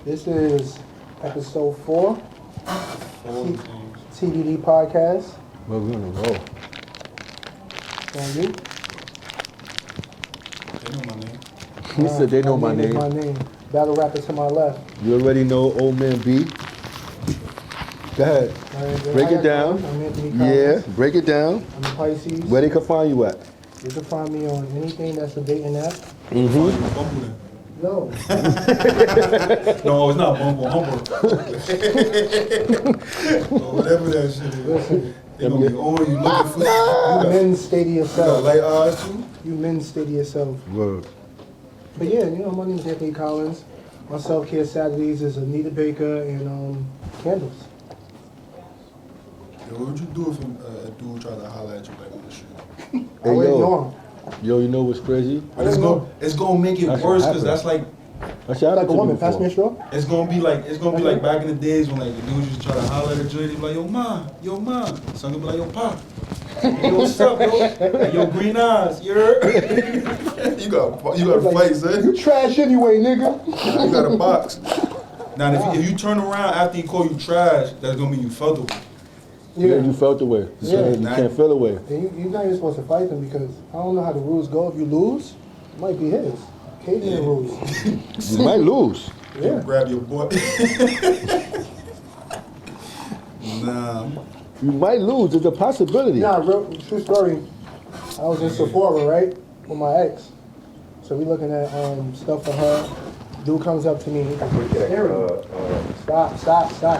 This is episode 4, TBD podcast. Well, we're on the roll. And you? They know my name. He said they know my is name. My name. Battle rapper to my left. You already know Old Man B. Go ahead. Break it down. I'm Anthony Yeah, Collins. break it down. I'm a Pisces. Where they can find you at? You can find me on anything that's a dating app. Mm-hmm. Bumble then. No. No, it's not Bumble, Humble. Or whatever that shit is. Listen, They gonna be on you looking for you men stay to You got yourself. light eyes too? You men stay to yourself. Word. But yeah, you know, my name is Anthony Collins. My self-care Saturdays is Anita Baker and candles. Yo, what would you do if a dude tried to holler at you like on the street? I would ignore him. Yo, you know what's crazy? But it's gonna make it That's worse what because that's like That's what Like a woman, pass me a straw. it's gonna be like back in the days when like the dudes used to try to holler at a joint, they be like, yo ma, son gonna be like, yo pop. Yo, what's up, yo? Like, yo, green eyes, you're you gotta fight, son. You trash anyway, nigga. Nah, you got a box. Now if you turn around after he call you trash, that's gonna mean you felt the way. Yeah, you felt the way. Yeah. You can't feel the way. And you're not even supposed to fight them because I don't know how the rules go. If you lose, it might be his. Caveman rules. You might lose. You Yeah. grab your butt. Nah. You might lose. There's a possibility. Nah, real true story. I was in Sephora, right, with my ex. So we looking at stuff for her. Dude comes up to me. He's like, Stop.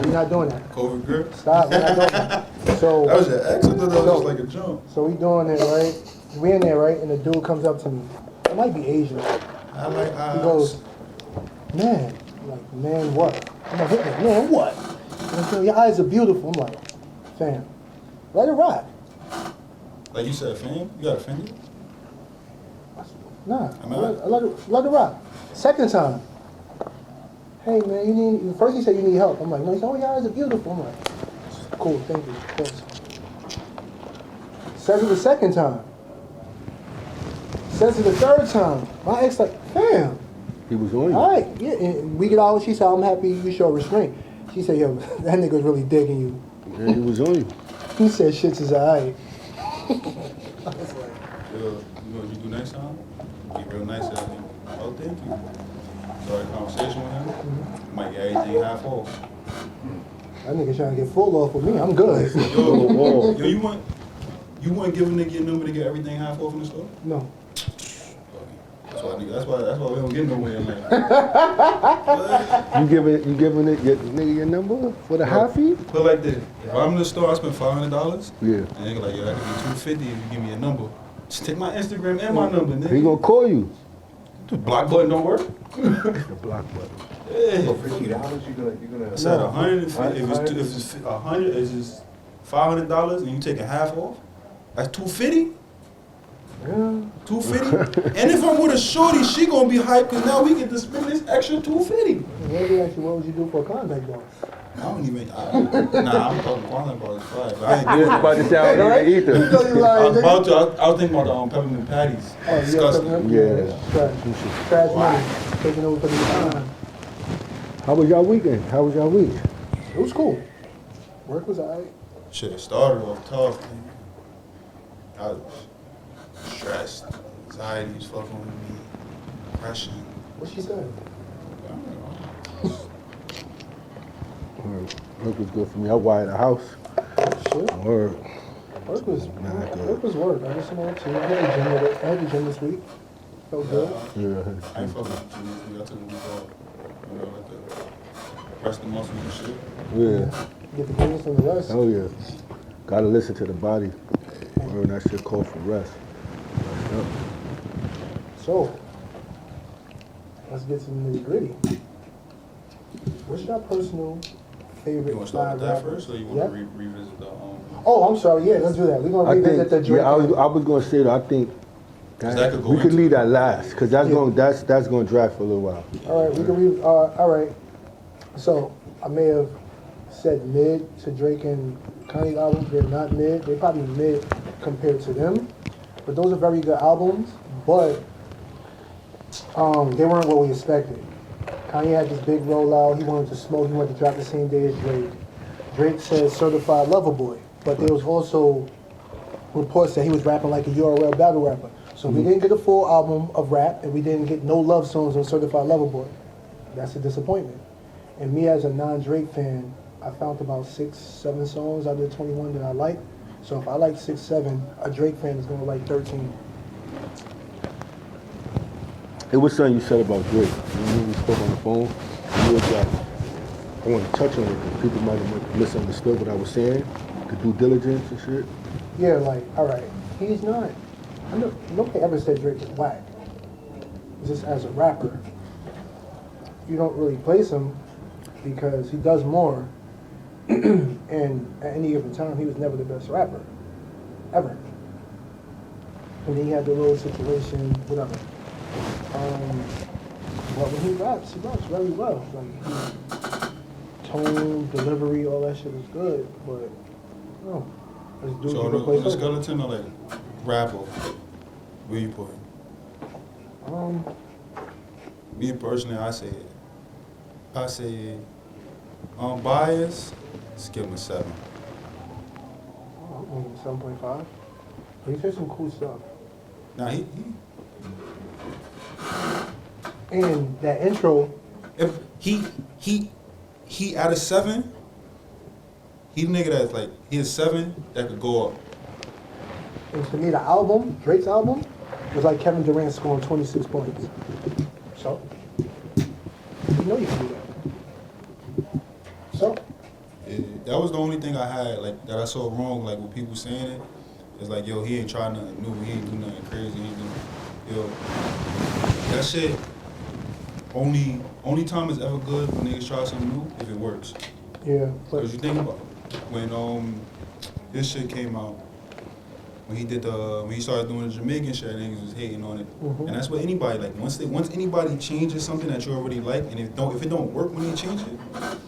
You're not doing that. COVID grip. Stop. You're not doing that. So That was your ex? I thought that was just like a jump. So we doing it, right? We in there, right? And the dude comes up to me. It might be Asian. I like eyes. He goes, man. I'm like, man, what? I'm like, man, what? And he goes, your eyes are beautiful. I'm like, fam, let it rock. Like you said, fam? You got offended? Nah, Am I let it rock. Second time, hey man, you need. First he said you need help. I'm like, no. He said, oh, your eyes are beautiful. I'm like, cool, thank you. Thanks. Says it the second time. Says it the third time. My ex like, damn. He was on you. All right, yeah. And we get out. She said, I'm happy you show restraint. She said, yo, that nigga's really digging you. Yeah, he was on you. He said, shit's is alright. Yo, you know what you do next time? Be real nice at him. Oh, thank you. Start a conversation with him. You might get everything half off. That nigga trying to get full off with me. I'm good. Yo, you want give a nigga your number to get everything half off in the store? No. That's why we don't get nowhere in life. You giving it your nigga your number for the high fee? Put it like this. If I'm in the store, I spend $500. Yeah. And nigga like, yo, that could be $250 if you give me a number. Just take my Instagram and my number, nigga. He gonna call you. The block button don't work. The block button. Yeah. So $50, you're gonna. I said 150. If it's 100, it's just $500 and you take a half off. That's $250. Yeah. $250. And if I'm with a shorty, she gonna be hyped because now we get to spend this extra $250. Maybe actually, what would you do for a contact though? I don't even. I'm talking quality about this fries. But I ain't You was doing about to say I don't Right? even eat them. I was thinking about the peppermint patties. Oh, Disgusting. Yeah. Trash money. Taking over for the time. How was y'all weekend? How was y'all week? It was cool. Work was alright. Should have started off tough. Man. I was stressed. Anxiety was fucking with me. Depression. What she said? I don't know. Work was good for me. I wired a house. Shit. Work. Work was Nah, good. work was work. I just went to I had the gym this week. Felt good. Yeah. I ain't fucking with you. I took a week off. You know, like the rest the muscles and shit. Yeah. Get the gains from the rest. Oh yeah. Gotta listen to the body. Word, that shit called for rest. Yep. So, let's get to the nitty gritty. What's your personal favorite You want to start with that rapper? first, or you want Yeah. to revisit the Oh, I'm sorry. Yeah, let's do that. We're gonna I revisit the think, Drake. yeah, I was gonna say that I think that could go we could into leave that last because that's Yeah. gonna drag for a little while. All right, we can read. All right. So I may have said mid to Drake and Kanye albums. They're not mid. They're probably mid compared to them, but those are very good albums. But they weren't what we expected. Kanye had this big rollout. He wanted to smoke. He wanted to drop the same day as Drake. Drake said certified lover boy. But there was also reports that he was rapping like a URL battle rapper. So we didn't get a full album of rap, and we didn't get no love songs on Certified Lover Boy. That's a disappointment. And me as a non-Drake fan, I found about 6, 7 songs out of the 21 that I like. So if I like 6, 7, a Drake fan is gonna like 13. It was something you said about Drake. When we spoke on the phone, you was like, I want to touch on it because people might have misunderstood what I was saying, the due diligence and shit. Yeah, like, all right, he's not. Nobody ever said Drake is whack. Just as a rapper, you don't really place him because he does more. And at any given time, he was never the best rapper, ever. And then he had the little situation, whatever. But when he raps very well. Like, tone, delivery, all that shit is good. But no, this dude So can replace on the everything. skeleton of like rapper, where you put him? Me personally, I say bias, just give him a 7. Oh, 7.5. He said some cool stuff. Now And that intro, if he out of 7, he the nigga that's like he is 7 that could go up. and to me, the album, Drake's album, was like Kevin Durant scoring 26 points. So, you know you can do that. So, That was the only thing I had like that I saw wrong, like with people saying it. It's like, yo, he ain't try nothing new, he ain't do nothing crazy, he ain't do, yo, that shit. Only time it's ever good when niggas try something new if it works. yeah. But, Cause you think about when this shit came out, when he started doing the Jamaican shit, niggas was hating on it. Mhm. And that's what anybody like. Once anybody changes something that you already like, and if it don't work when they change it,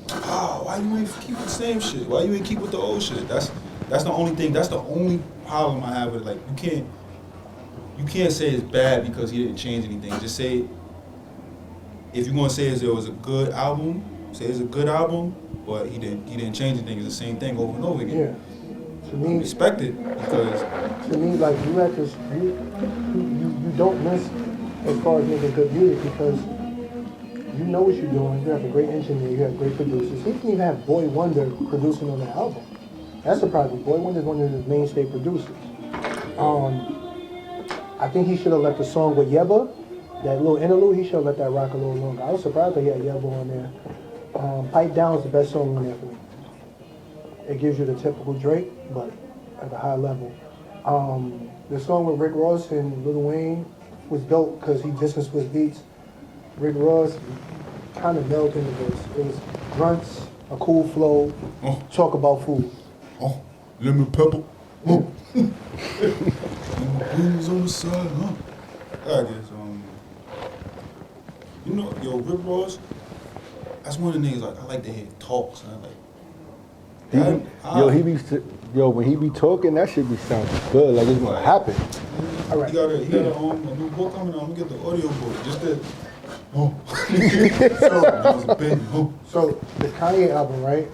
why you ain't keep with the same shit? Why you ain't keep with the old shit? That's the only thing. That's the only problem I have with it. Like you can't say it's bad because he didn't change anything. Just say, if you're gonna say it was a good album, say it's a good album, but he didn't change anything. It's the same thing over and over again. yeah. To me, Respect it because like you have to, you don't miss as far as making good music because you know what you're doing. You have a great engineer. You have great producers. He didn't even have Boy Wonder producing on that album. That's surprising. Boy Wonder is one of his mainstay producers. I think he should have left the song with Yebba, that little interlude. He should have let that rock a little longer. I was surprised that he had Yebba on there. Pipe Down is the best song on there for me. It gives you the typical Drake, but at a high level. The song with Rick Ross and Lil Wayne was dope because he distanced with beats. Rick Ross kind of nailed in the verse. It was grunts, a cool flow, talk about food. lemon pepper. Beans on the side, huh? I guess you know, yo, Rick Ross. That's one of the niggas like I like to hear talk, son. Like. When he be talking, that shit be sounding good, like it's gonna happen. All right. He got a new book coming out. I'm gonna get the audio book. Just that. That was a big. So the Kanye album, right?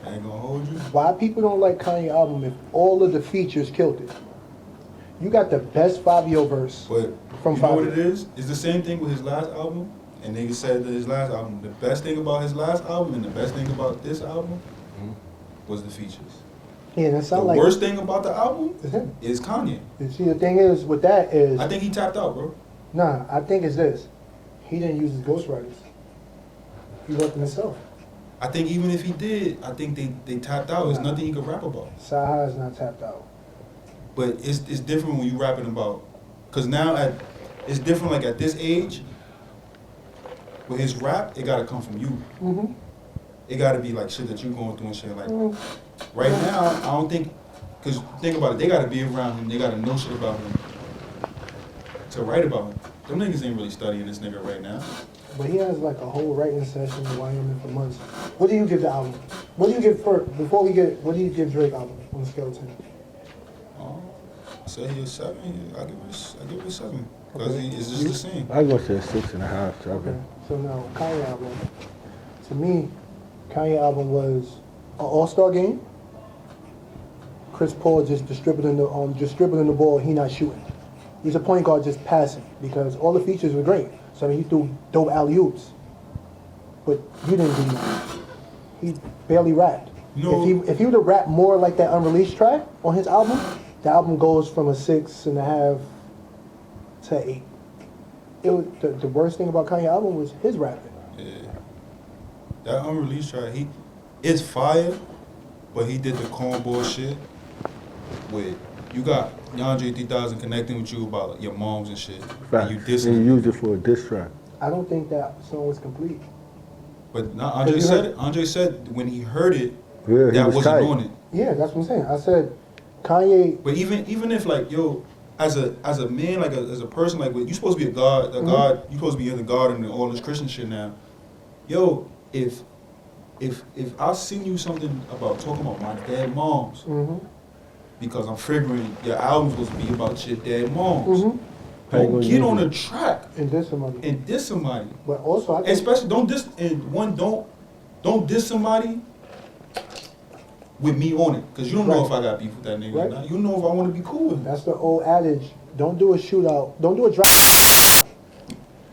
I ain't gonna hold you. Why people don't like Kanye album if all of the features killed it? You got the best Fabio verse But from you know Fabio. what it is? It's the same thing with his last album. And niggas said that his last album, the best thing about his last album and the best thing about this album was the features. Yeah, that The sound like worst thing about the album is him. is Kanye. You see, the thing is with that is, I think he tapped out, bro. nah, I think it's this. He didn't use his ghostwriters. He wrote them himself. I think even if he did, I think they tapped out. There's nothing he could rap about. Saha is not tapped out. But it's different when you rapping about, cause now it's different. Like at this age, with his rap, it gotta come from you. Mm-hmm. It gotta be like shit that you going through and shit. Like right now, I don't think, cause think about it, they gotta be around him. They gotta know shit about him to write about him. Them niggas ain't really studying this nigga right now. But he has like a whole writing session in Wyoming for months. What do you give the album? What do you give Drake album on Skeleton? I said he a 7. I give it a 7 because Okay. it's just the same. I was gonna say 6.5, 7. Okay. So now Kanye album. To me, Kanye album was an all-star game. Chris Paul just distributing the ball. He not shooting. He's a point guard just passing because all the features were great. So I mean, he threw dope alley-oops, but he didn't do nothing. He barely rapped. No. If he would have rapped more like that unreleased track on his album, the album goes from a 6.5 to 8. It was, the worst thing about Kanye album was his rapping. Yeah. That unreleased track, it's fire, but he did the cornball shit with, you got Andre 3000 connecting with you about like, your moms and shit. Facts. And you And dissing. you used it for a diss track. I don't think that song was complete. But now Andre said it. Andre said when he heard it, Yeah, he that was wasn't tight. on it. Yeah, that's what I'm saying. I said Kanye. But even if like yo, as a man, like as a person, like you supposed to be a God, you supposed to be in the God and all this Christian shit now. Yo, if I send you something about talking about my dead moms, because I'm figuring your album's supposed to be about your dead moms. How you Don't gonna get use on it? a track And diss somebody. and diss somebody. But also, I think, Especially don't diss somebody with me on it, because you don't know Right. if I got beef with that nigga Right. or not. You know if I want to be cool with him. that's the old adage. Don't do a shootout. Don't do a drive.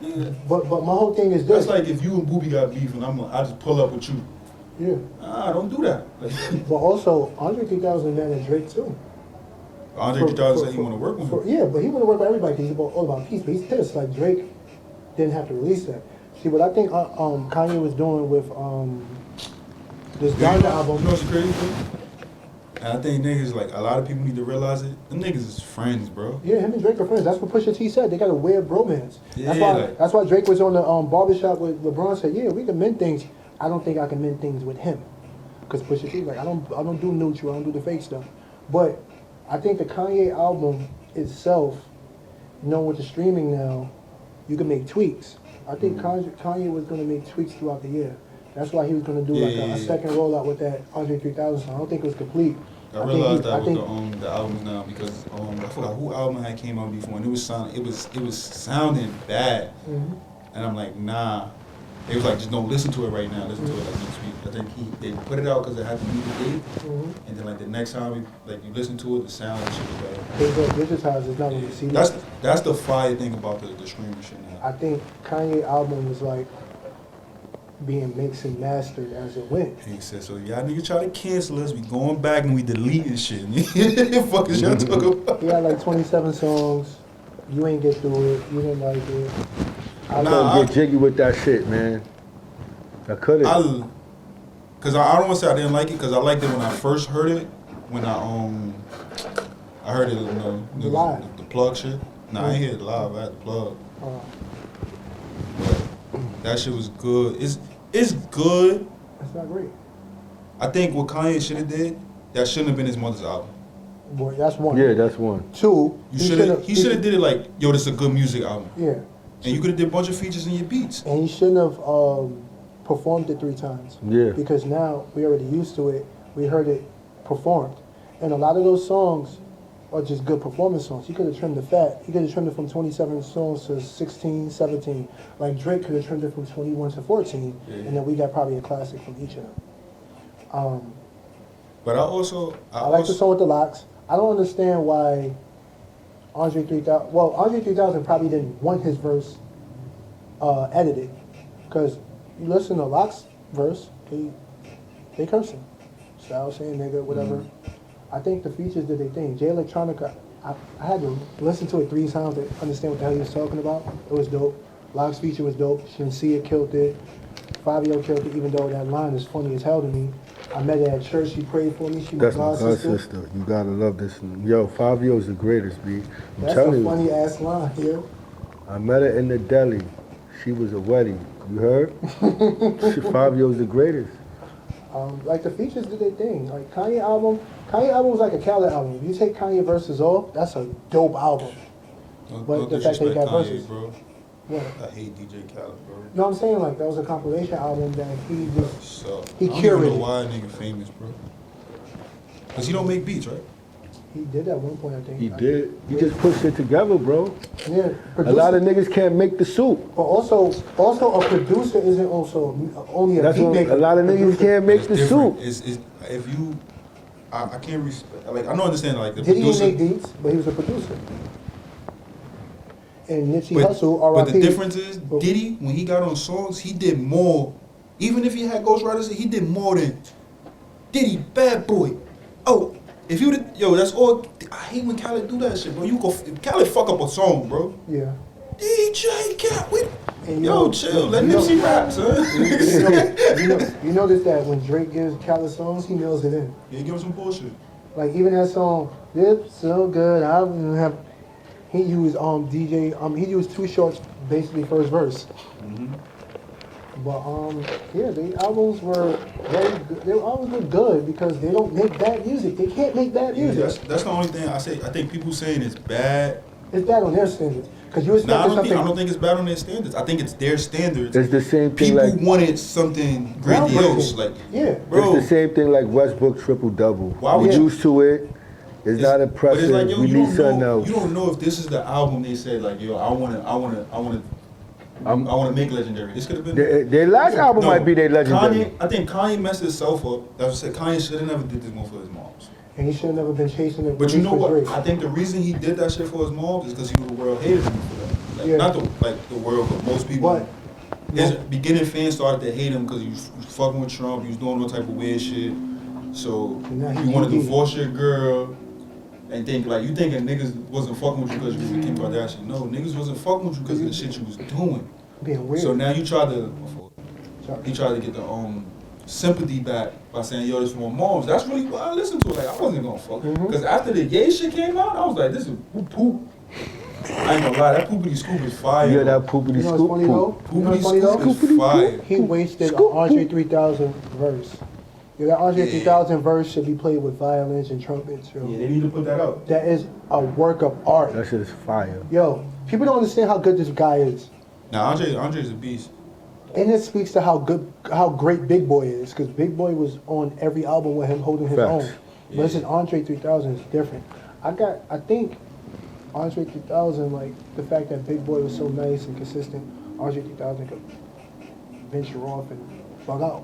Yeah. But my whole thing is this. That's like if you and Booby got beef and I just pull up with you. Yeah. Don't do that. But also, Andre 3000 man and Drake too. Andre 3000 said he want to work with him. Yeah, but he want to work with everybody because he's all about peace. But he's pissed. Like Drake didn't have to release that. See, what I think Kanye was doing with this Ganja album. You know what's the crazy thing? And I think niggas, like, a lot of people need to realize it. Them niggas is friends, bro. Yeah, him and Drake are friends. That's what Pusha T said. They got a weird bromance. Yeah, That's why Drake was on the barbershop with LeBron. Said, "Yeah, we can mend things. I don't think I can mend things with him." Because Pusha T like, I don't do neutral. I don't do the fake stuff. But I think the Kanye album itself, with the streaming now, you can make tweaks. I think Kanye was going to make tweaks throughout the year. That's why he was going to do a second rollout with that Andre 3000 song. I don't think it was complete. I realized that with the albums now because I forgot who album had came out before and it was sounding bad. And I'm like, nah. They was like, just don't listen to it right now. Listen to it like next week. I think they put it out because it had to meet the date. And then like the next time you listen to it, the sound and shit was better. Digitized is not going to see That's the fire thing about the streaming shit now. I think Kanye album was like being mixed and mastered as it went. And he said, so y'all niggas try to cancel us, we going back and we deleting shit. Fuck is y'all talking about? He had like 27 songs. You ain't get through it. You didn't like it. I couldn't get jiggy with that shit, man. I couldn't. Cause I don't want to say I didn't like it, cause I liked it when I first heard it. When I heard it, Live. the plug shit. Nah, I ain't hear it live. I had the plug. But that shit was good. It's good. It's not great. I think what Kanye should have did, that shouldn't have been his mother's album. Boy, that's one. Yeah, that's one. Two. He should have did it like, yo, this is a good music album. Yeah. And you could have did a bunch of features in your beats. And he shouldn't have performed it 3 times. Yeah. Because now we already used to it. We heard it performed. And a lot of those songs are just good performance songs. He could have trimmed the fat. He could have trimmed it from 27 songs to 16, 17. Like Drake could have trimmed it from 21 to 14. Yeah. And then we got probably a classic from each of them. But I like the song with the locks. I don't understand why Andre 3000. Well, Andre 3000 probably didn't want his verse edited, because you listen to Locke's verse, they cursing, style saying nigga, whatever. I think the features did their thing. Jay Electronica, I had to listen to it 3 times to understand what the hell he was talking about. It was dope. Locke's feature was dope. Shinsia killed it. Fabio killed it, even though that line is funny as hell to me. I met her at church. She prayed for me. She That's my my god sister. You gotta love this. Yo, Fabio's the greatest, B. I'm That's telling a you. funny ass line, yo. I met her in the deli. She was a wedding. You heard? Fabio's the greatest. Like the features did their thing. Like Kanye album was like a Khaled album. If you take Kanye verses off, that's a dope album. But the fact that he got verses. Bro. What? I hate DJ Khaled, bro. You know what I'm saying? Like that was a compilation album that he just So, he I don't even know curated. why a nigga famous, bro. Cause he don't make beats, right? He did at one point, I think. He did. He just put shit together, bro. Yeah. A lot of niggas can't make the soup. But also a producer isn't also only a That's beat what maker. a lot of niggas can't make the soup. It's if you, I can't respect. Like I don't understand. Like the Diddy didn't producer. make beats, but he was a producer. And Nipsey But, Hussle, but R.I.P. the difference is, Diddy, when he got on songs, he did more. Even if he had ghostwriters, he did more than Diddy, Bad Boy. Oh, if you did, yo, that's all. I hate when Khaled do that shit, bro. You go, Khaled fuck up a song, bro. Yeah. DJ Khaled, And yo, chill, let Nipsey rap, son. You notice that when Drake gives Khaled songs, he nails it in. Yeah, give him some bullshit. Like even that song, "It's so good." I don't even have. He used he used Too Short's basically first verse. But yeah, the albums were very good. They always were good because they don't make bad music. They can't make bad Yeah, music. that's the only thing I say. I think people saying it's bad. It's bad on their standards. Because you expect Nah, I something. don't think it's bad on their standards. I think it's their standards. It's the same thing People like wanted something grandiose, Groundbreaking. like Yeah. bro. it's the same thing like Westbrook triple double. Why We would you- used to it. It's not But impressive. it's like, yo, We you need don't something know. else. You don't know if this is the album they said like, yo, I want to make legendary. This could have been. Their last album No, might be their legendary. I think Kanye messed himself up. That's what I said. Kanye should have never did this more for his moms. And he should have never been chasing it. But you know what? Drake. I think the reason he did that shit for his moms is because he knew the world hated him for that. Like, Yeah. not the world, but most people. But His beginning fans started to hate him because he was fucking with Trump. He was doing all type of weird shit. So And now you he want to GD. divorce your girl and think like you thinking niggas wasn't fucking with you because you was with Kim Kardashian. No, niggas wasn't fucking with you because of the shit you was doing. being weird. So now you try to, Sorry. he tried to get the sympathy back by saying, yo, this for my moms. That's really what I listened to. Like, I wasn't gonna fuck. Because after the Ye shit came out, I was like, this is poop. I ain't gonna lie, that poopity scoop is fire. Yeah, that poopity You know what's scoop funny though? poop. You know what's Poopity funny though? scoop is fire. He wasted an Scoop. Andre 3000 verse. Yeah, that Andre Yeah. 3000 verse should be played with violins and trumpets, yo. Yeah, they need to put that out. That is a work of art. That shit is fire. Yo, people don't understand how good this guy is. Now, Andre's a beast. And it speaks to how great Big Boy is, because Big Boy was on every album with him holding his Facts. own. But this is Andre 3000 is different. I think Andre 3000, like the fact that Big Boy was so nice and consistent, Andre 3000 could venture off and bug out.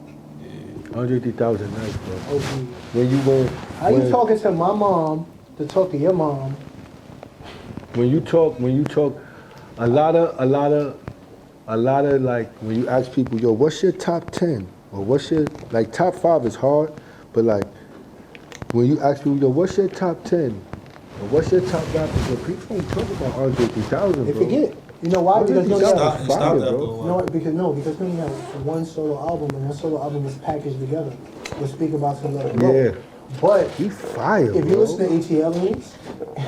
Andre 3000 nice, bro. OG. When you went, How you talking to my mom to talk to your mom? when you talk, a lot of like when you ask people, yo, what's your top 10 or what's your like top 5 is hard, but like when you ask people, yo, what's your top 10 or what's your top rappers, yo, people don't talk about Andre 3000, They bro. forget. You know why? Because he only Stop. had, He stopped Fire, that, bro. though. you know what? Because he only had one solo album, and that solo album is packaged together. We'll speak about some of Yeah. But He fire, if bro. you listen to ATLians,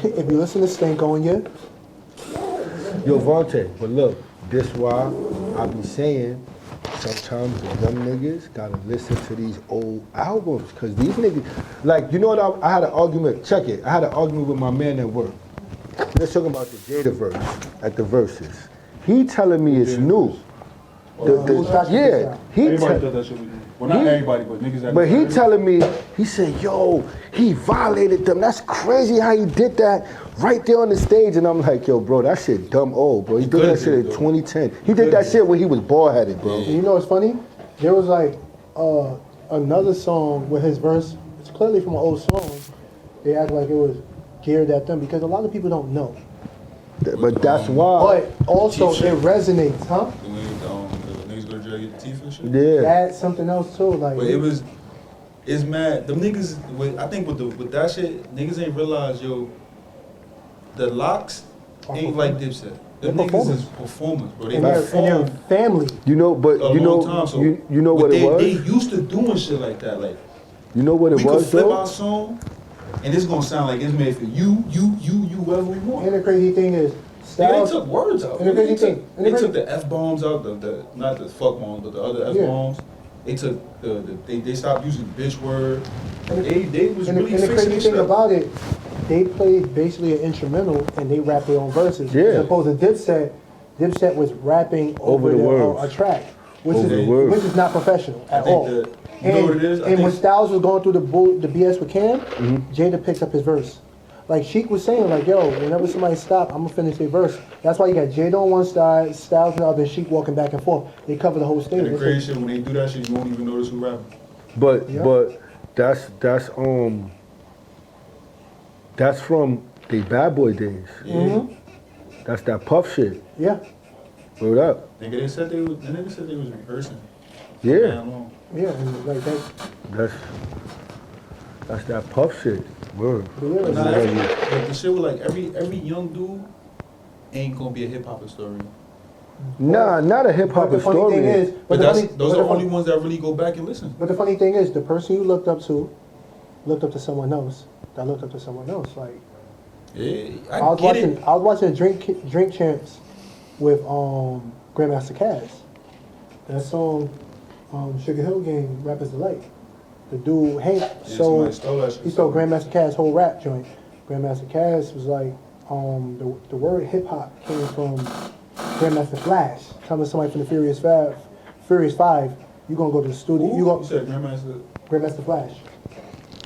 if you listen to Stank on You, Yo, Vontae, but look, this why I be saying sometimes the young niggas gotta listen to these old albums, cause these niggas, like, you know what, I had an argument, check it, I had an argument with my man at work. Let's talk about the Jada verse at the Verzuz. He telling me it's new. Yeah, he Everybody te- does that shit with you. Well, not everybody, but niggas that. but he telling me, he said, yo, he violated them. That's crazy how he did that right there on the stage. And I'm like, yo, bro, that shit dumb old, bro. He did that shit in 2010. He did that shit when he was bald-headed, bro. and you know what's funny? There was like another song with his verse. It's clearly from an old song. They act like it was geared at them because a lot of people don't know. But that's why. But also it resonates, huh? The niggas go to jail get the teeth and shit. Yeah. That's something else too. Like But it's mad. Them niggas, I think with that shit, niggas ain't realize, yo, the locks ain't like Dipset. Them They're niggas is performers, bro. They and their perform family. You know, but a you know, long time. So you know what but it was? They used to doing shit like that. Like You know what it we could was, flip though? our song, and it's gonna sound like it's made for you, whoever we want. And the crazy thing is, Yeah, they Styles. took words out. And the crazy They took- thing- and They the took the F bombs out, the not the fuck bombs, but the other F Yeah. bombs. They took they stopped using bitch word. They was And the, really and the fixing crazy this thing shit. about it, they played basically an instrumental and they rapped their own verses. Yeah. As opposed to Dipset was rapping Over the words. a track, which Over the is words. which is not professional I at think all. that- you And, know what it is? I and when think- Styles was going through the BS with Cam, Mm-hmm. Jada picked up his verse. like Sheik was saying, like, yo, whenever somebody stop, I'm gonna finish their verse. That's why you got Jada on one side, Styles on the other, and Sheik walking back and forth. They cover the whole stage. And the It's crazy shit, when they do that shit, you won't even notice who rapping. But Yeah. but that's from the Bad Boy days. Yeah. Mhm. That's that Puff shit. Yeah, Word up. Nigga, they said they was rehearsing. Yeah. Man, long. yeah, and like that. That's that Puff shit. Word. But yeah, But it's nah, like- like the shit with like every young dude ain't gonna be a hip hop historian. Nah, not a hip but hop the funny thing historian. is, But the those funny- are but the the only fun- ones that really go back and listen. But the funny thing is, the person you looked up to someone else. That looked up to someone else. Like Yeah, I was watching a drink champs with Grandmaster Caz. That song, Sugar Hill Gang, Rapper's Delight. The dude Hank somebody stole that shit. he stole Grandmaster Caz's whole rap joint. Grandmaster Caz was like, the word hip hop came from Grandmaster Flash. Telling somebody from the Furious Five, you gonna go to the studio. Ooh, You said Grandmaster. Grandmaster Flash.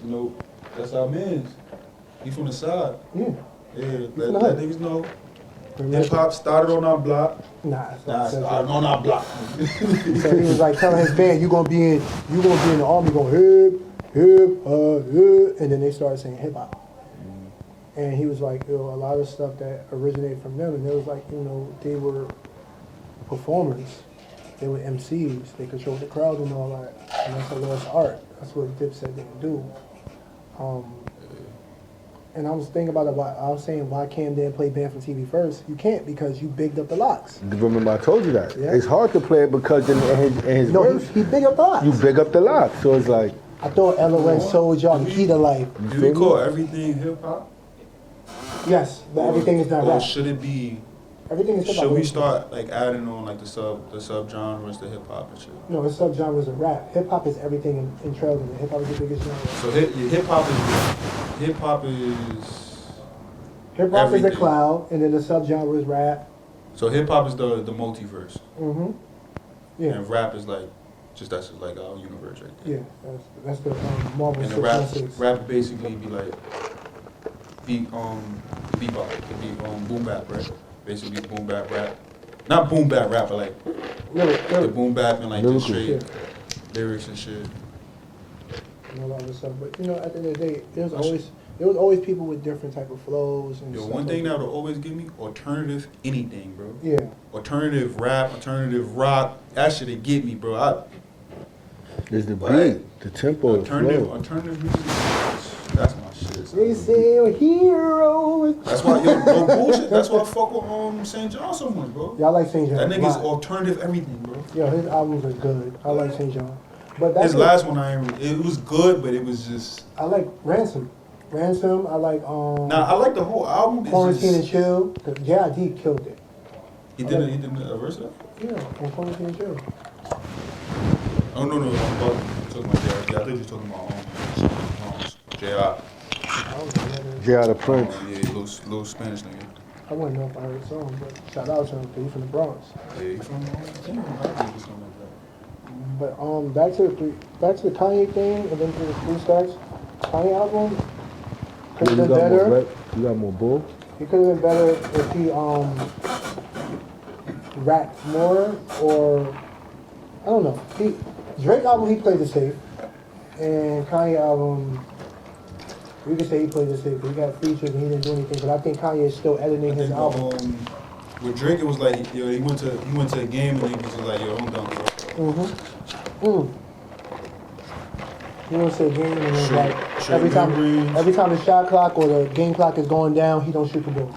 You know, that's our man's. He from the side. Yeah. Yeah, from let the hood. niggas know. Hip Grandmaster. hop started on our block. Nah, it's Nah, not. it started on our block. So he was like telling his band, you gonna be in the army going hip, and then they started saying hip hop. And he was like, a lot of stuff that originated from them, and it was like, they were performers, they were MCs, they controlled the crowd and all that, and that's a lost art. That's what Dipset didn't do. And I was thinking about it. I was saying, why Cam didn't play Band from TV first? You can't because you bigged up the locks. Remember I told you that. Yeah. It's hard to play it because in his No, verse, he bigged up the locks. you big up the lock. So it's like, I thought LOS told y'all the key to life. Do we call everything hip hop? Yes, but everything is not Or rap. should it be? Everything is hip hop. Should we start like adding on like the sub genres to hip hop and shit? No, it's subgenres of rap. Hip hop is everything in trails, and hip hop is the biggest genre. So hip hop is Hip hop is the everything. cloud, and then the subgenre is rap. So hip hop is the multiverse, Mm-hmm. Yeah, and rap is like that's just like our universe right there. yeah. That's the Marvel And the rap 616. rap basically be like bebop, it could be boom bap, right? Basically boom bap rap, not boom bap rap, but like the boom bap and like the Lyrical. straight Yeah. lyrics and shit. And all that other stuff. But at the end of the day, there was always people with different type of flows and Yo, stuff one thing like that would always give me alternative anything, bro. Yeah. Alternative rap, alternative rock, that shit'd get me, bro. there's the What? beat, the tempo, the flow. Alternative music, that's my shit. son. They say a hero. That's why, no bullshit. That's why I fuck with St. John so much, bro. Yeah, I like St. John. That nigga's a lot. alternative everything, bro. Yo, his albums are good. I like St. John. But that's His last one, it was good, but it was just. I like Ransom. I like Nah, I like the whole album. It's Quarantine and just, Chill. J.I.D. killed it. he did a verse of that? Yeah, on Quarantine and Chill. Oh no, I'm talking about J.I. I thought you were talking about J.I. I don't know. J.I. the Prince. Yeah, little Spanish nigga. I wouldn't know if I heard the song, but shout out to him because he's from the Bronx. Yeah, he from something like that. But back to the Kanye thing, and then to the Blue Stacks. Kanye album could have You been got more better. rap, you got more bull. He could have been better if he rapped more, or I don't know. Drake album he played it safe, and Kanye album we could say he played it safe. He got features and he didn't do anything. But I think Kanye is still editing I his think, album. with Drake, it was like, yo, he went to a game and he was just like, yo, I'm done, bro. He went to a game and it's Straight- like straight every memories. time the shot clock or the game clock is going down, he don't shoot the ball.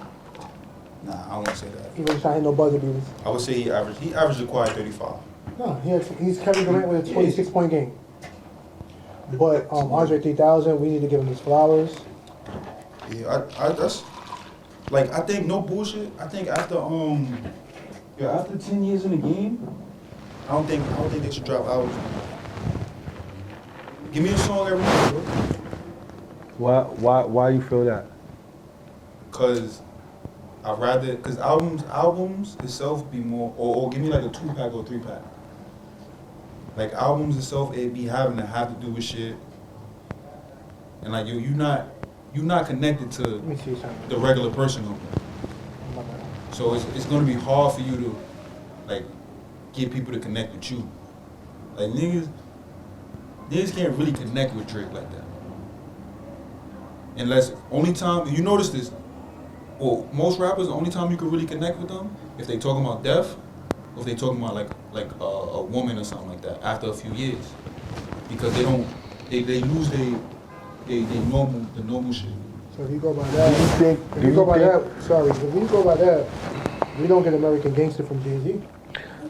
Nah, I won't say that. He really trying to hit no buzzer beaters. I would say he averaged a quiet 35. No, he's Kevin Durant with a 26-point game. But Andre 3000, we need to give him his flowers. Yeah, that's like, I think, no bullshit. I think after 10 years in the game, I don't think they should drop albums. Give me a song every month, bro. Why you feel that? Cause albums itself be more, or give me like a 2-pack or 3-pack. Like albums itself, it be having to do with shit. And like you not you're not connected to Let me see something. the regular person no more. My bad. So it's gonna be hard for you to like get people to connect with you. Like niggas can't really connect with Drake like that. Unless only time you notice this, well, most rappers the only time you can really connect with them if they talking about death, or if they talking about like a woman or something like that after a few years, because they lose they normal shit. So if you go by that, if you go by that, we don't get American Gangster from Jay-Z.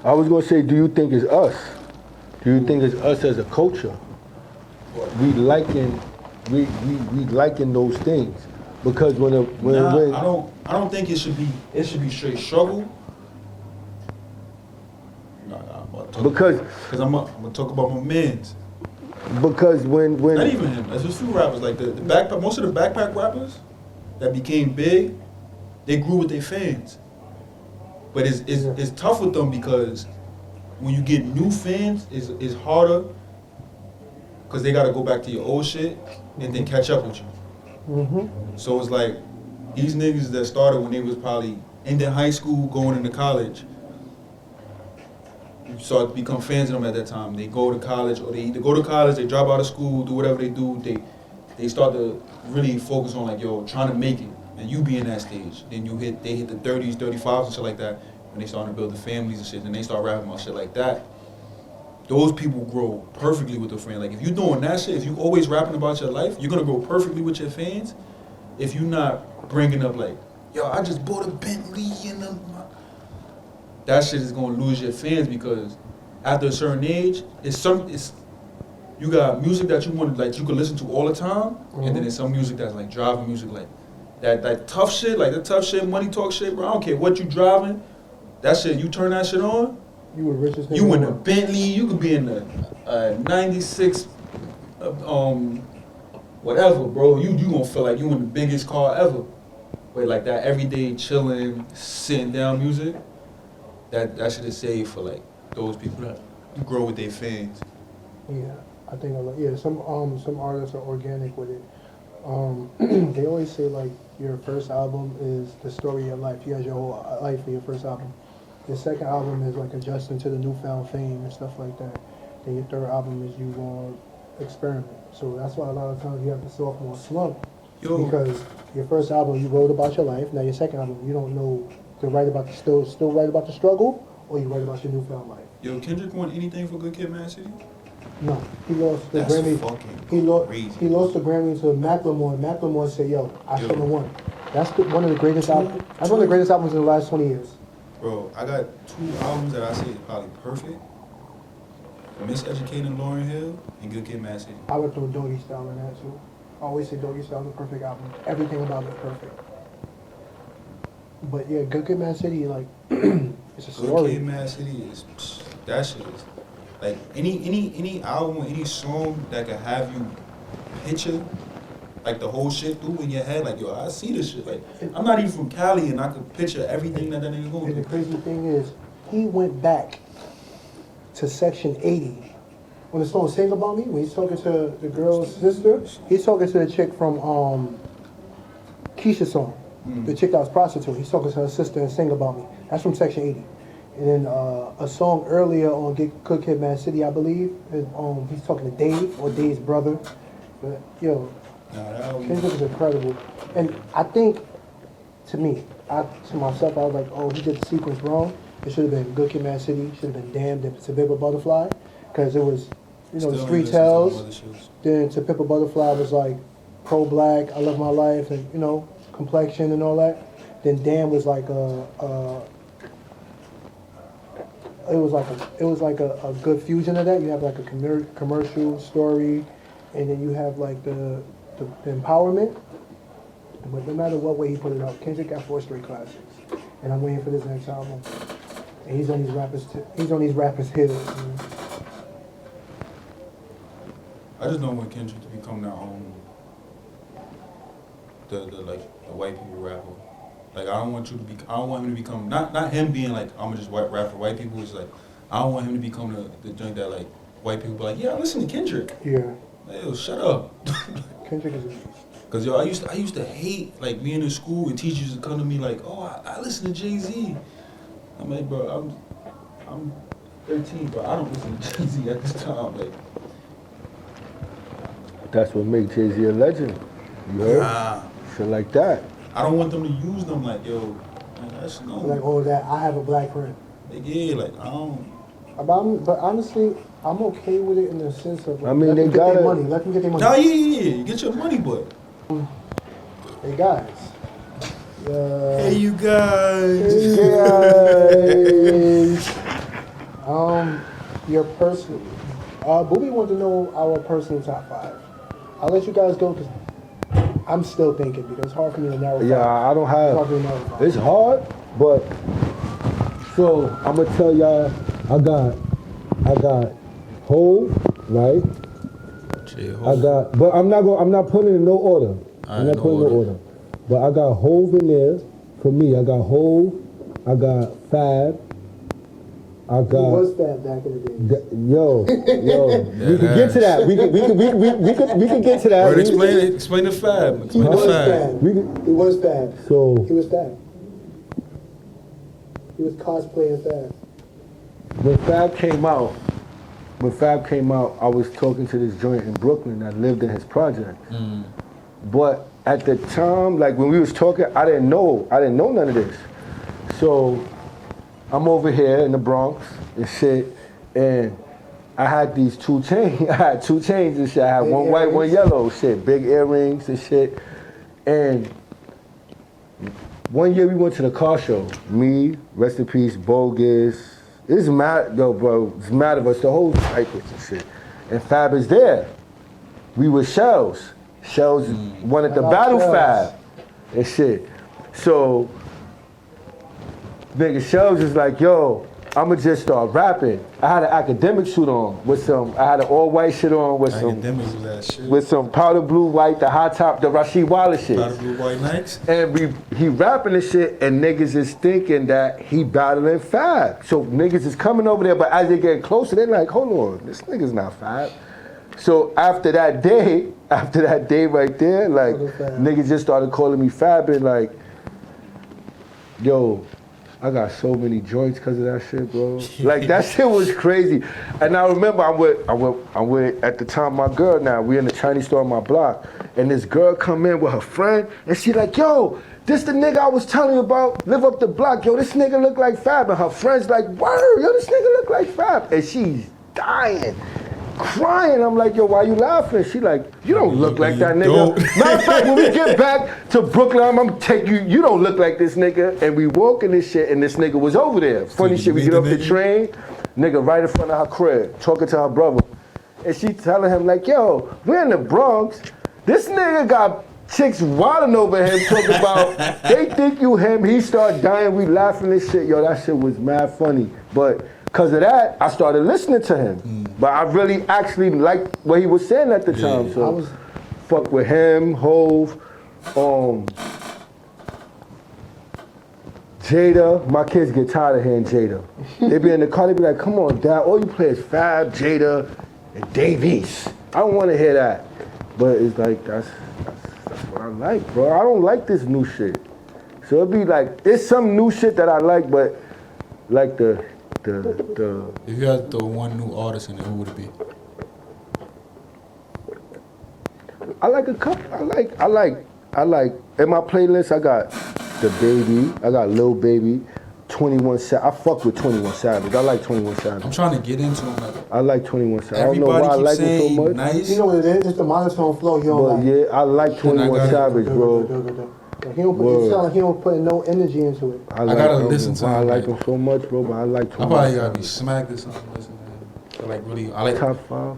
I was gonna say, do you think it's us? Do you think it's us as a culture? We liking those things because when I don't think it should be straight struggle. Because I'm gonna talk about my mans. Because when Not even him. There's a few rappers like the backpack. Most of the backpack rappers that became big, they grew with their fans. But it's tough with them because when you get new fans, it's harder because they got to go back to your old shit and then catch up with you. Mm-hmm. So it's like these niggas that started when they was probably ending high school, going into college. You start to become fans of them at that time. They go to college, or they either go to college, they drop out of school, do whatever they do. They start to really focus on like, yo, trying to make it, and you be in that stage. Then they hit the 30s, 35s and shit like that, when they starting to build the families and shit. Then they start rapping about shit like that. Those people grow perfectly with their fans. Like if you doing that shit, if you always rapping about your life, you're gonna grow perfectly with your fans. If you not bringing up like, yo, I just bought a Bentley and that shit is gonna lose your fans because after a certain age, you got music that you want, like you can listen to all the time, and then there's some music that's like driving music, like that tough shit, like the tough shit, money talk shit, bro. I don't care what you driving, that shit, you turn that shit on, You were richest nigga. you in the Bentley, you could be in the 96, whatever, bro. You gonna feel like you in the biggest car ever. But like that everyday chilling, sitting down music. That shit is saved for like those people that grow with their fans. Yeah, I think some artists are organic with it. They always say like your first album is the story of your life. You had your whole life for your first album. Your second album is like adjusting to the newfound fame and stuff like that. Then your third album is you going to experiment. So that's why a lot of times you have the sophomore slump. Because your first album you wrote about your life. Now your second album you don't know to write about still write about the struggle, or you write about your newfound life. Yo, Kendrick won anything for Good Kid, Mad City? No, he lost the That's Grammy. fucking crazy. He lost the Grammy to Macklemore. Macklemore said, "Yo, I shouldn't have won." That's one of the greatest albums. That's one of the greatest albums in the last 20 years. Bro, I got 2 albums that I say is probably perfect. Miseducating Lauryn Hill and Good Kid, Mad City. I would throw Doggy Style in that too. I always say Doggy Style is a perfect album. Everything about it is perfect. But yeah, Good Kid, Mad City, like it's a story. Good Kid, Mad City is that shit is like any album, any song that can have you picture like the whole shit through in your head. Like yo, I see this shit. Like I'm not even from Cali, and I could picture everything that nigga going And the through. crazy thing is, he went back to Section 80. When the song Sing About Me, when he's talking to the girl's sister, he's talking to the chick from Keisha's song. The chick that was prostitute. He's talking to her sister and Sing About Me. That's from Section 80. And then a song earlier on Good Kid, Mad City, I believe, is, he's talking to Dave, or Dave's brother. But, yo, Kendrick is incredible. And I think, to myself, I was like, oh, he did the sequence wrong. It should have been Good Kid, Mad City. Should have been Damned and To Pimp a Butterfly. Because it was, the street tells. Then To Pimp a Butterfly was like pro-black, I love my life, and, complexion and all that. Then Damn was like it was like a good fusion of that. You have like a commercial story, and then you have like the empowerment. But no matter what way he put it out, Kendrick got 4 straight classics, and I'm waiting for this next album. And he's on these rappers' heels. I just don't want Kendrick to become that the white people rapper. Like I don't want him to become not him being like I'm just rap for white people. It's like I don't want him to become the joint that like white people be like, yeah, listen to Kendrick. Yeah. Like, yo, shut up. Kendrick is a beast. Cause yo, I used to hate like being in school and teachers would come to me like, oh, I listen to Jay-Z. I'm like, bro, I'm 13, but I don't listen to Jay-Z at this time. Like, That's what makes Jay-Z a legend. You heard? nah, Shit like that. I don't want them to use them like, yo, man, that's no. Like, oh, that I have a black friend. Like, yeah, like I don't. But honestly, I'm okay with it in the sense of. Like, I mean, let they them get their gotta- money. Let them get their money. Nah, yeah, you get your money, but. Hey guys. Hey, you guys. Your personal. Booby wanted to know our personal top 5. I'll let you guys go because I'm still thinking because it's hard for me to narrow. Yeah, I don't It's hard have. for me to narrow. It's hard, but so I'm gonna tell y'all. I got Hov, right? I got, but I'm not putting it in no order. I'm not putting it in no order. But I got Hov in there. For me, I got Hov. I got Fab. I Who got. was that back in the day? Yo, we can get to that. We can get to that. Word, explain the Fab. He Explain the was Fab. bad. He was bad. So He was bad. He was cosplaying bad. when Fab came out, I was talking to this joint in Brooklyn that lived in his project. But at the time, like when we was talking, I didn't know none of this. So I'm over here in the Bronx and shit, and I had these 2 chains. I had 2 chains and shit. I had Big one white, one earrings? yellow, shit, big earrings and shit. And one year we went to the car show. Me, rest in peace, Bogus. It's mad, though, bro. It's mad of us, the whole cycle and shit. And Fab is there. We were Shells. Shells wanted to I love battle Shells. Fab and shit. So, nigga, Shells is like, yo, I'ma just start rapping. I had an academic suit on I had an all white shit on with Academics was that shit. with some powder blue white, the high top, the Rasheed Wallace shit. Powder blue white Nikes. And he rapping this shit, and niggas is thinking that he battling Fab. So niggas is coming over there, but as they get closer, they're like, hold on, this nigga's not Fab. So after that day right there, like, niggas just started calling me Fab and like, yo, I got so many joints because of that shit, bro. Like, that shit was crazy. And I remember I'm with, at the time, my girl now. We in the Chinese store on my block. And this girl come in with her friend, and she like, yo, this the nigga I was telling you about, live up the block. Yo, this nigga look like Fab. And her friend's like, word, yo, this nigga look like Fab. And she's dying, crying. I'm like, yo, why you laughing? She like, you don't look like that nigga. Matter of fact, when we get back to Brooklyn, I'm gonna take you, you don't look like this nigga. And we walking this shit, and this nigga was over there. Funny shit, we get off the train, nigga right in front of her crib, talking to her brother. And she telling him like, yo, we're in the Bronx. This nigga got chicks wilding over him, talking about, they think you him, he start dying, we laughing this shit. Yo, that shit was mad funny. But because of that, I started listening to him. But I really actually liked what he was saying at the time. So I was fuck with him, Hov, Jada. My kids get tired of hearing Jada. They be in the car, they be like, come on, Dad, all you play is Fab, Jada, and Davies. I don't want to hear that. But it's like, that's what I like, bro. I don't like this new shit. So it'd be like, it's some new shit that I like, but like the If you had to throw one new artist in it, who would it be? I like a couple. I like. In my playlist, I got The Baby. I got Lil Baby, 21 Savage. I fuck with 21 Savage. I like 21 Savage. I'm trying to get into him. Like, I like 21 Savage. I don't know everybody why I keeps like saying him so much. nice. You know what it is? It's the monotone flow. You don't But like. yeah, I like 21 Savage, bro. He don't put, it sound like he don't put no energy into it. I gotta him. listen to I him, like like- him so much, bro. But I like I 21 probably gotta be Savage. smacked or something. Listen to him. So, like really, I like. Top 5.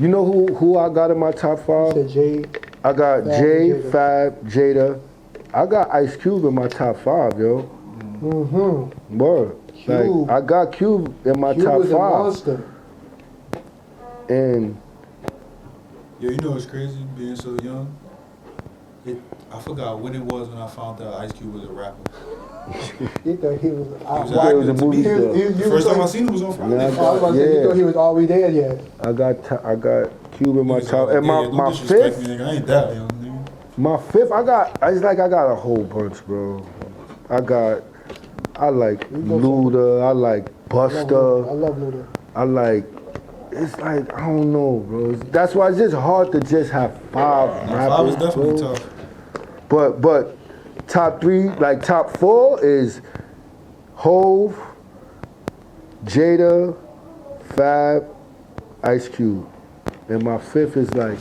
You know who I got in my top 5? Said Jay. I got Fab, Jay, Jada. Fab, Jada. I got Ice Cube in my top 5, yo. Word. Like, Cube. I got Cube in my Cube top was a 5. monster. And Yo, you know what's crazy being so young? I forgot when it was when I found out Ice Cube was a rapper. He thought he was. was it was a To me, movie star. The first time I seen him was on Friday. Yeah, I was about to say, you thought he was already there yet. I got Cube in my Niggas top. like, And yeah, don't my disrespect fifth, me, nigga. I ain't that young, nigga. my fifth, I got a whole bunch, bro. I like You go Luda, I like I love Busta, Luda. I like, it's like, I don't know, bro. That's why it's just hard to just have five rappers, Five is definitely bro. tough. But top three, like top four is Hove, Jada, Fab, Ice Cube. And my fifth is like,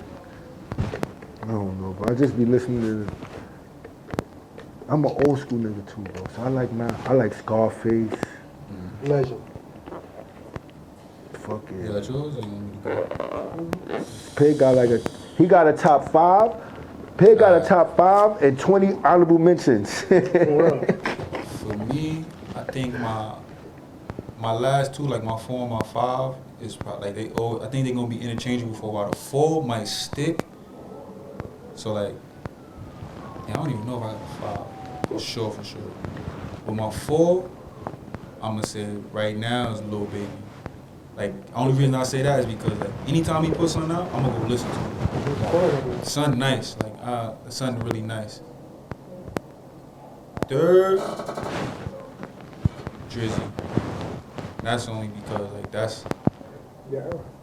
I don't know, but I just be listening to, I'm an old school nigga too, bro. So I like Scarface. Legend. Fuck You yeah. got yours? Or you want me to go? Pig got he got a top five. Pig got a top five and 20 honorable mentions. For real. For me, I think my last two, like my 4 and my 5, is probably like I think they're gonna be interchangeable for a while. The 4 might stick. So like, yeah, I don't even know if I got a 5. For sure. With my 4, I'm gonna say right now is Lil Baby. Like, the only reason I say that is because like anytime he puts something out, I'm gonna go listen to it. The son nice, like the son really nice. Third, Drizzy. That's only because like that's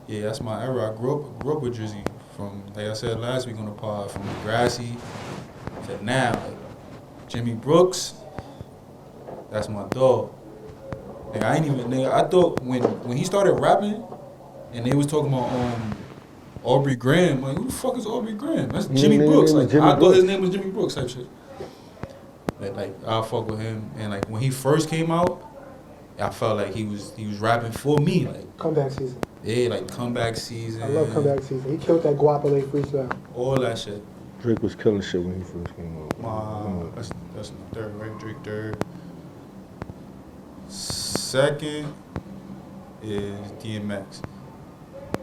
that's my era. I grew up with Drizzy from, like I said last week on the pod, from Degrassi to now. Like, Jimmy Brooks, that's my dog. Like, I thought when he started rapping and they was talking about Aubrey Graham, like, who the fuck is Aubrey Graham? That's Jimmy Brooks. Like, I thought his name was Jimmy Brooks type shit. Like I fuck with him, and like when he first came out, I felt like he was rapping for me, like Comeback season. yeah, like comeback season. I love comeback season. He killed that Guapole freestyle. All that shit. Drake was killing shit when he first came out. That's the third, right? Drake third. Second is DMX.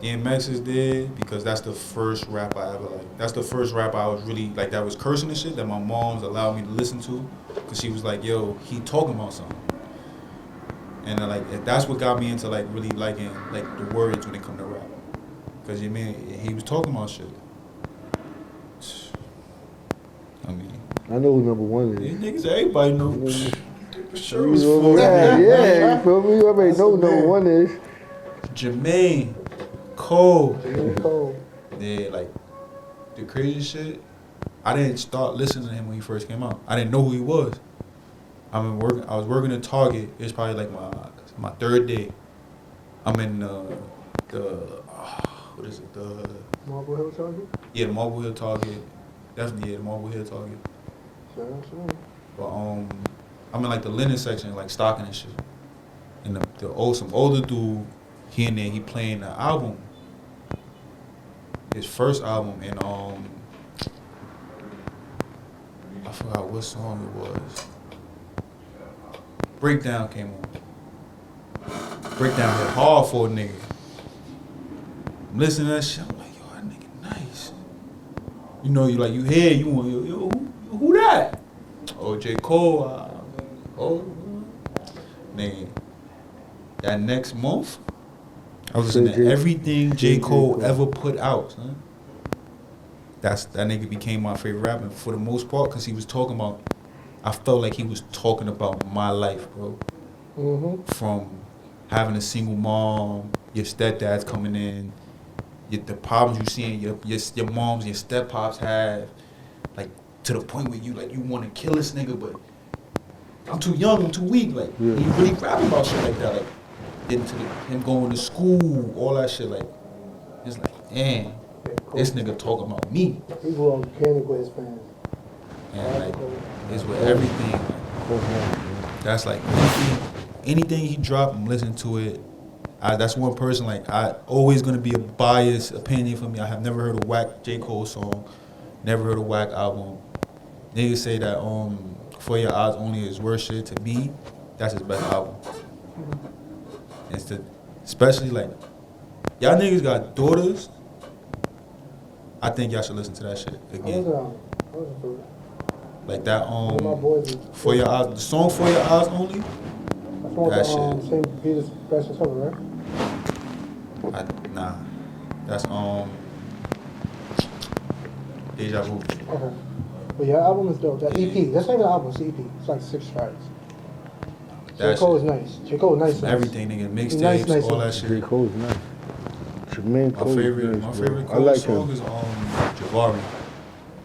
DMX is there because that's the first rap I ever like. That's the first rap I was really like that was cursing and shit that my mom's allowed me to listen to, because she was like, "Yo, he talking about something." And like that's what got me into like really liking like the words when it come to rap, because you mean he was talking about shit. I mean, I know who number one these is. niggas, everybody know. Sure was Yeah, you feel me? You already know who number one is. Jermaine Cole. J. Cole. Yeah, like the crazy shit. I didn't start listening to him when he first came out. I didn't know who he was. I was working at Target. It's probably like my third day. I'm in the what is it? The Marble Hill Target? the Marble Hill Target. Definitely the Marble Hill Target. Sure. But I'm in like the linen section, like stocking and shit. And some older dude, he in there, he playing the album. His first album, and I forgot what song it was. Breakdown came on. Breakdown hit hard for a nigga. I'm listening to that shit, I'm like, yo, that nigga nice. You know, you hear, you want, yo, who that? Oh, J. Cole. Nigga. That next month, I was listening to everything J. Cole ever put out, son. That nigga became my favorite rapper for the most part, because he was talking about, I felt like he was talking about my life, bro. Mm-hmm. From having a single mom, your stepdad's coming in, the problems you seeing your moms, your step pops have, like to the point where you want to kill this nigga, but I'm too young, I'm too weak. Like he really rapping about shit like that, like into him going to school, all that shit. Like it's like, damn, this nigga talking about me. He grew up mechanic with his fans. And like it's with everything. Like, that's like anything he dropped, I'm listening to it. That's one person, like, I always gonna be a biased opinion for me. I have never heard a whack J. Cole song, never heard a whack album. Niggas say that For Your Eyes Only is worst shit. To me, that's his best album. Especially like, y'all niggas got daughters. I think y'all should listen to that shit again. Like that For Your Eyes, the song For Your Eyes Only. That's one with St. Peter's Fashion Summer, right? Nah, that's Deja Vu. Okay. But yeah, album is dope. That EP, that's not even an album, it's an EP. It's like 6 tracks. J. That Cole shit. is nice. J. Cole nice. Everything, nigga. Mixtapes, Nice, nice all that J. shit. Cole's nice. Jermaine My Cole. favorite, nice, my bro. favorite I Cole like song him. is Jabari.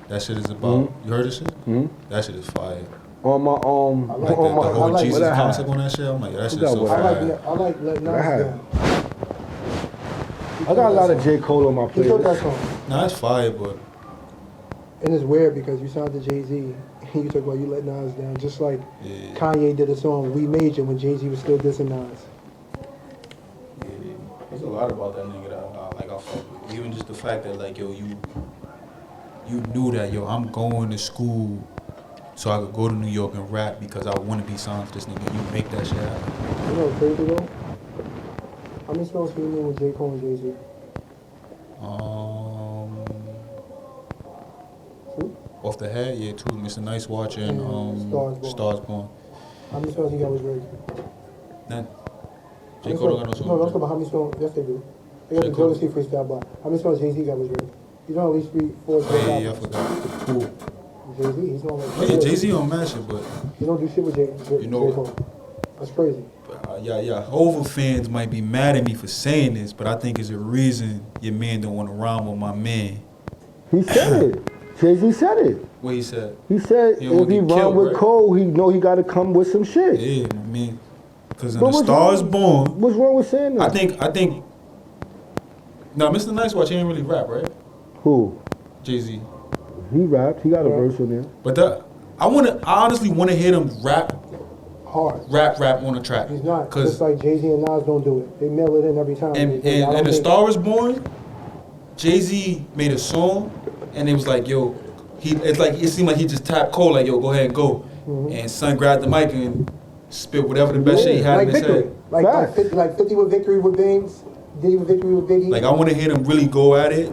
That shit is about. You heard this shit? Hmm? That shit is fire. On my I like on Like my the whole I like Jesus what I concept had. on that shit. I'm like, that shit got is so what I fire. like Let Nas I Down. I got a lot of J. Cole on my He killed that playlist. song. Nah, it's fire, but And it's weird because you sound to Jay-Z and you talk about you let Nas down. Just like yeah, Kanye did a song, We Made You, when Jay-Z was still dissing Nas. yeah, there's a lot about that nigga that I fuck with. Even just the fact that like, yo, you knew that, yo, I'm going to school so I could go to New York and rap because I want to be signed to this nigga. You make that shit happen. You know what's crazy though? How many songs can you name with J. Cole and Jay-Z? Off the head, yeah, too. Mr. Nice Watch and Stars Born. Stars Born. How many songs he got with Drake? None. J. How Cole many don't got no songs- song. No, with let's talk about how many songs. Yes, they do. They got J. the Cole. Jodeci freestyle, but how many songs Jay-Z got with Drake? He's on at least 3, 4, 5 Drake. Yeah, I albums. forgot. Cool. Jay-Z, he's not like... Yeah, Jay-Z on that shit, but He don't do shit with J. You know- J. Cole. That's crazy. yeah, Hova fans might be mad at me for saying this, but I think it's a reason your man don't want to rhyme with my man. He said it. Jay-Z said it. What he said? He said He don't if he get run killed, with right? Cole, he know he got to come with some shit. Yeah, my man. Because in But the what's Stars wrong- Born, What's wrong with saying that? I think. Now, Mr. Nice Watch, he ain't really rap, right? Who? Jay-Z. He rapped. He got a Yeah. verse in there. But I honestly want to hear him rap Hard. on a track. He's not. Cause Just like Jay-Z and Nas don't do it. They mail it in every time. and I don't The think- Star is Born, Jay-Z made a song, and it was like, yo, it seemed like he just tapped Cole, like, yo, go ahead and go. And son grabbed the mic and spit whatever the best shit he had like in his Victory. head. Like 50 with Victory with Bangs, Diddy with Victory with Biggie. Like, I want to hear them really go at it.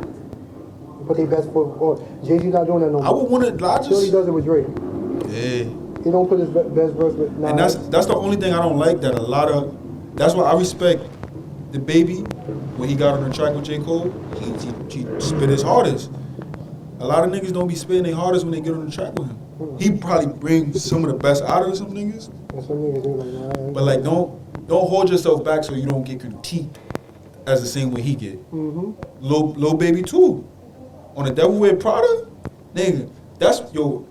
Put their best foot forward. Jay-Z not doing that no more. I would want to, Until he does it with Drake. yeah. He don't put his best verse with Nas. And that's the only thing I don't like, that that's why I respect the Baby when he got on the track with J. Cole. He spit his hardest. A lot of niggas don't be spitting their hardest when they get on the track with him. He probably brings some of the best out of some niggas, And some niggas do like, nah. but like don't hold yourself back so you don't get critiqued as the same way he get. Mm-hmm. Lil Baby too. On the Devil Wear Prada, nigga, that's yo.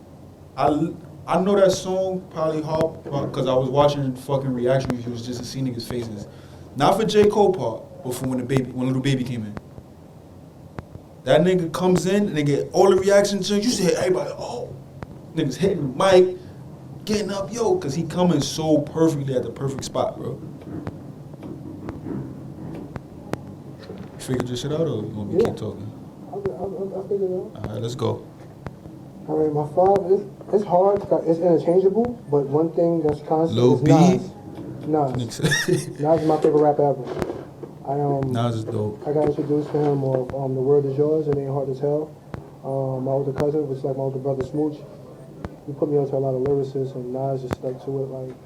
I know that song probably hard because I was watching fucking reaction reviews just to see niggas' faces. Not for J. Cole part, but for when Little Baby came in. That nigga comes in and they get all the reactions. You see everybody, oh, niggas hitting the mic, getting up, yo, because he coming so perfectly at the perfect spot, bro. You figured your shit out, or you want me to keep talking? I figured it out. All right, let's go. All right, my 5 it's hard. It's interchangeable, but one thing that's constant Lil is B. Nas. Nas is my favorite rap ever. Nas is dope. I got introduced to him of The Word Is Yours, It Ain't Hard to Tell. My older cousin, which is like my older brother Smooch, he put me onto a lot of lyricists, and Nas just stuck to it, like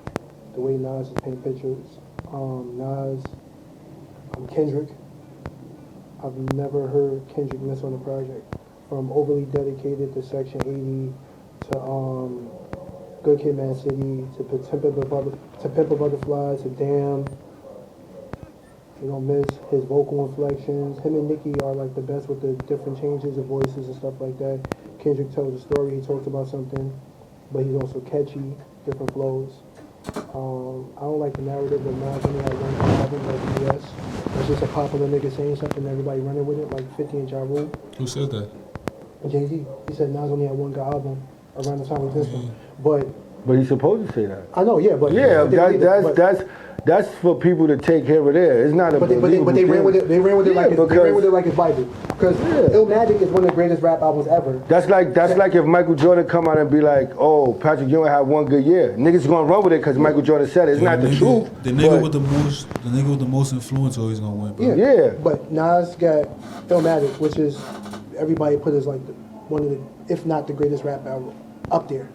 the way Nas is paint pictures. Nas, Kendrick. I've never heard Kendrick miss on a project. From Overly Dedicated to Section 80 to Good Kid, Mad City to Pimp a Butterfly to Damn. You don't miss his vocal inflections. Him and Nicki are like the best with the different changes of voices and stuff like that. Kendrick tells a story, he talks about something, but he's also catchy, different flows. I don't like the narrative of Nas only had one album like BS. It's just a popular nigga saying something and everybody running with it, like 50 and Ja Rule. Who said that? Jay-Z. He said Nas only had one good album around the time we dissed him. But he's supposed to say that. I know, yeah, but Yeah, but that's for people to take here or there. It's not a But they ran with it. They ran with it like it's Bible. Because Illmatic is one of the greatest rap albums ever. That's like if Michael Jordan come out and be like, "Oh, Patrick, you only had one good year." Niggas gonna run with it because Michael Jordan said it. It's not the truth. The nigga with the most influence always gonna win, bro. Yeah. But Nas got Illmatic, which is everybody put as like one of the, if not the greatest rap album, up there.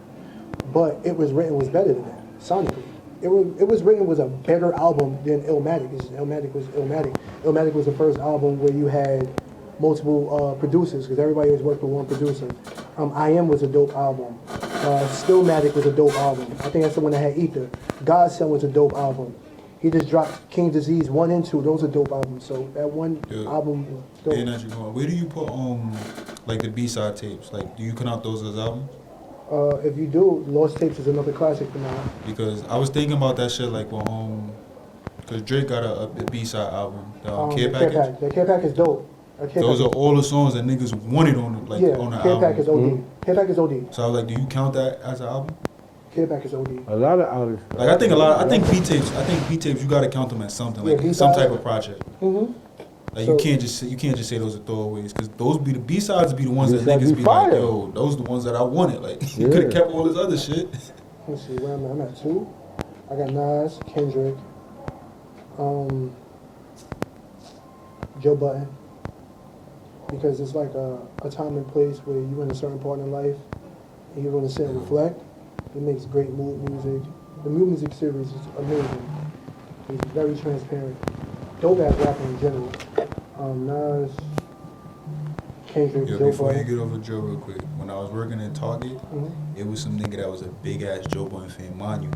But it was better than that sonically. It was written was a better album than Illmatic. Illmatic was Illmatic. Illmatic was the first album where you had multiple producers because everybody always worked with one producer. I Am was a dope album. Stillmatic was a dope album. I think that's the one that had Ether. Godson was a dope album. He just dropped King's Disease 1 and 2. Those are dope albums. So that one album was dope. And as you go, where do you put like the B-side tapes? Like, do you count those as albums? If you do, Lost Tapes is another classic for now. Because I was thinking about that shit like when because Drake got a B-side album, the Care Package. The Care Package is dope. Those are all the songs that niggas wanted on it, like on the Care album. Pack is OD. Care Pack is OD. So I was like, do you count that as an album? Care Pack is OD. A lot of artists. Like I think B tapes you gotta count them as something, like some type of project. Mm-hmm. Like So- you can't just say those are throwaways, because those be the B-sides be the ones that B-sides niggas be be like, fire. yo, those are the ones that I wanted. Like you Yeah. could have kept all this other shit. Let's see, where am I? I'm at 2. I got Nas, Kendrick, Joe Budden. Because it's like a time and place where you're in a certain part in life and you're going to sit and reflect. He makes great mood music. The mood music series is amazing. He's very transparent. Dope ass rapper in general. Nas, Kendrick, Yo, Joe before you Budden. get over Joe real quick, when I was working at Target, Mhm. it was some nigga that was a big ass Joe Budden fan. Mind you,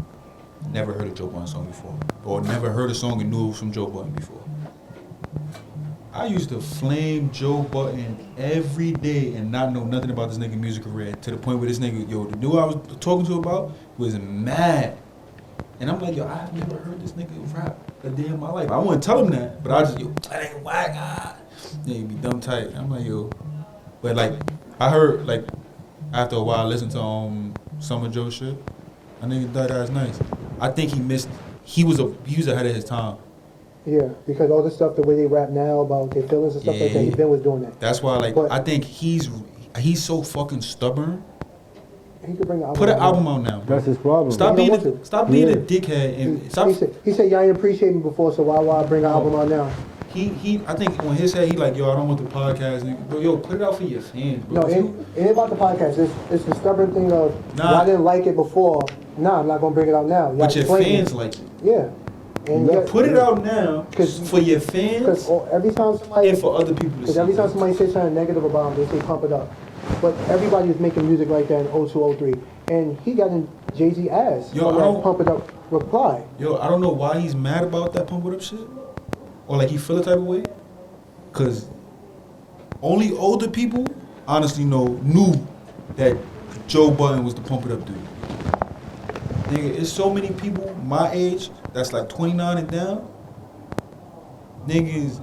never heard a Joe Budden song before, or never heard a song and knew it was from Joe Budden before. I used to flame Joe Budden every day and not know nothing about this nigga music career, to the point where this nigga, yo, the dude I was talking to about was mad. And I'm like, yo, I've never heard this nigga rap a day in my life. I wouldn't tell him that, but I just, yo, that ain't whack, Yeah, you be dumb tight. I'm like, yo. But like, I heard, like, after a while, I listened to Summer Joe shit. I nigga thought that was nice. I think he was ahead of his time. Yeah, because all this stuff, the way they rap now about their feelings and stuff like that, Yeah. he been was doing that. That's why, like, But- I think he's so fucking stubborn. He could bring an album Put an out. album out now. That's his problem. Stop He being don't want to. stop being a Yeah. dickhead and stop. He said, y'all ain't appreciate me before, so why bring an album out now? He I think when his head, he like, yo, I don't want the podcast, nigga. Bro, yo, put it out for your fans, bro. No, it ain't about the podcast. It's the stubborn thing of, Nah. y'all didn't like it before. Nah, I'm not going to bring it out now. Y'all But your explain fans it. like it. Yeah. And Yeah. Put it out now 'Cause- for your fans Because every time somebody... and for other people to Because see. every time somebody says something negative about him, they say pump it up. But everybody was making music like that in 02, 03. And he got in Jay-Z ass Yo, on I that don't- pump it up reply. Yo, I don't know why he's mad about that Pump It Up shit. Or like he feel a type of way. Cause only older people honestly knew that Joe Budden was the Pump It Up dude. Nigga, it's so many people my age that's like 29 and down. Niggas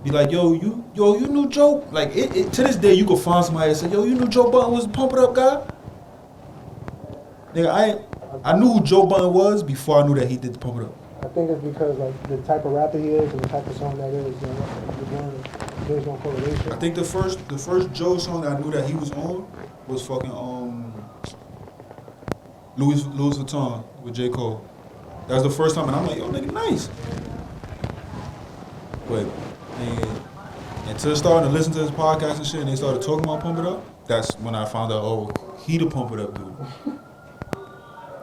be like, yo, you knew Joe. Like to this day, you could find somebody that said, yo, you knew Joe Budden was the Pump It Up guy. Nigga, I knew who Joe Budden was before I knew that he did the Pump It Up. I think it's because like the type of rapper he is and the type of song that is, there's no correlation. I think the first Joe song that I knew that he was on was fucking Louis Vuitton with J. Cole. That was the first time, and I'm like, yo, nigga, nice. But nigga, until starting to listen to his podcast and shit, and they started talking about Pump It Up, that's when I found out, oh, he the Pump It Up dude.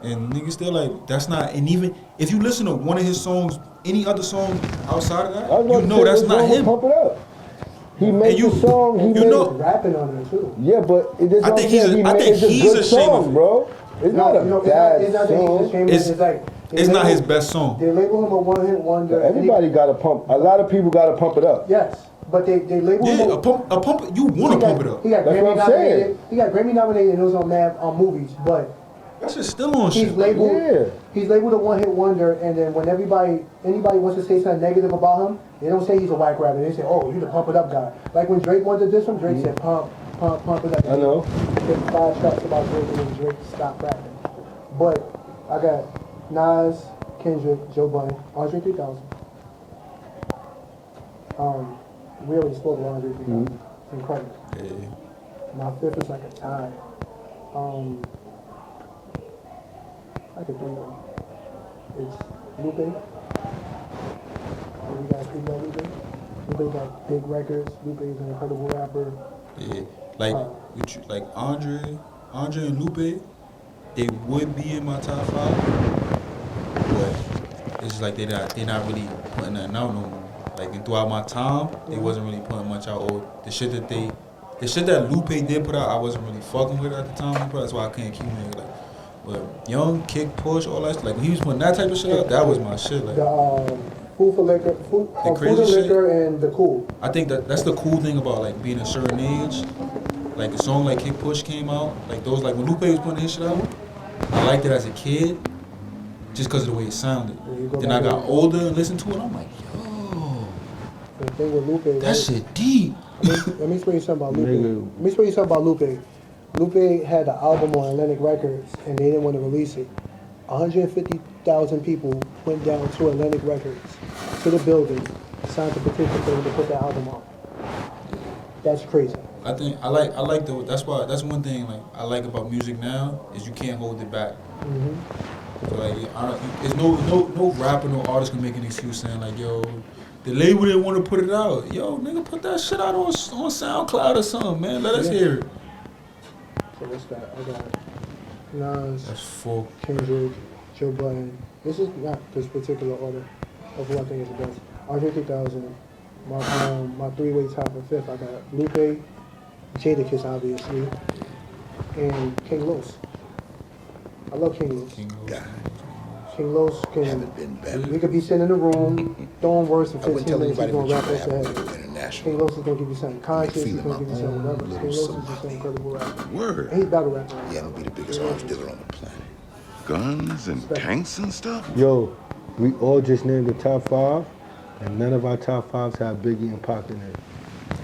And niggas still like, that's not, and even if you listen to one of his songs, any other song outside of that, I was about you to know say, that's what's not wrong with him. Pump it up. He made you- the song. He you made know- He's rapping on it too. Yeah, but it is. I think he's a good ashamed of song, it. bro. It's not a bad it's not that he's song. ashamed. It's like It's not his best song. They label him a one-hit wonder. Everybody got to pump. A lot of people got to pump it up. Yes, but they label him. Yeah, a pump. You want to pump it up. He got That's Grammy what I'm saying. nominated. He got Grammy nominated and it was on movies, but That shit's still on he's shit. labeled. Yeah. He's labeled a one-hit wonder, and then when anybody wants to say something negative about him, they don't say he's a whack rapper. They say, "Oh, he's a pump it up guy." Like when Drake wanted this one, Drake said, "Pump it up." I know. He did 5 tracks about Drake, and then Drake stopped rapping. But I got Nas, Kendrick, Joe Budden, Andre 3000. We already spoke about Andre 3000. Incredible. Yeah. My fifth is like a tie. I could think of it's Lupe. You guys know Lupe? Lupe got big records. Lupe is an incredible rapper. Yeah. Like Andre and Lupe, they would be in my top 5, but it's just like they're not really putting nothing out no more. Like and throughout my time, they wasn't really putting much out. Or the shit that Lupe did put out, I wasn't really fucking with at the time. That's why I couldn't keep it like. But Young, Kick, Push, all that. Like when he was putting that type of shit out, that was my shit. Like The Food for Liquor, Food crazy and shit? Liquor, and The Cool. I think that's the cool thing about like being a certain age. Like a song like Kick Push came out, like those like when Lupe was putting his shit out, I liked it as a kid, just because of the way it sounded. Then I got older and listened to it, I'm like, yo, The thing with Lupe, that shit deep. Let me explain you something about Lupe. Nigga. Let me explain you something about Lupe. Lupe had an album on Atlantic Records, and they didn't want to release it. 150,000 people went down to Atlantic Records, to the building, signed the petition for them to put the album on. That's crazy. I think I like that's one thing like I like about music now is you can't hold it back. Mm-hmm. So like there's no rapper, no artist can make an excuse saying like, yo, the label didn't want to put it out. Yo, nigga, put that shit out on SoundCloud or something, man. Let us hear it. So what's that? I got Nas, That's full. Kendrick, Joe Budden. This is not this particular order of who I think is the best. Andre 3000. My three-way top and fifth. I got Lupe, Jadakiss obviously, and King Los. I love King Los. King Los can. Haven't been better. We could be sitting in the room, throwing words for I wouldn't 15 tell minutes. He's anybody gonna what you rap us have to ahead. do international. King Los is gonna give you something conscious. He's feeling gonna give you my something own whatever. little King Los is just an somebody. incredible rapper. Word. And he's battle rapper. Yeah, I'm gonna be the biggest arms dealer on the planet. Guns and tanks and stuff? Yo, we all just named the top 5, and none of our top 5s have Biggie and Pac in it.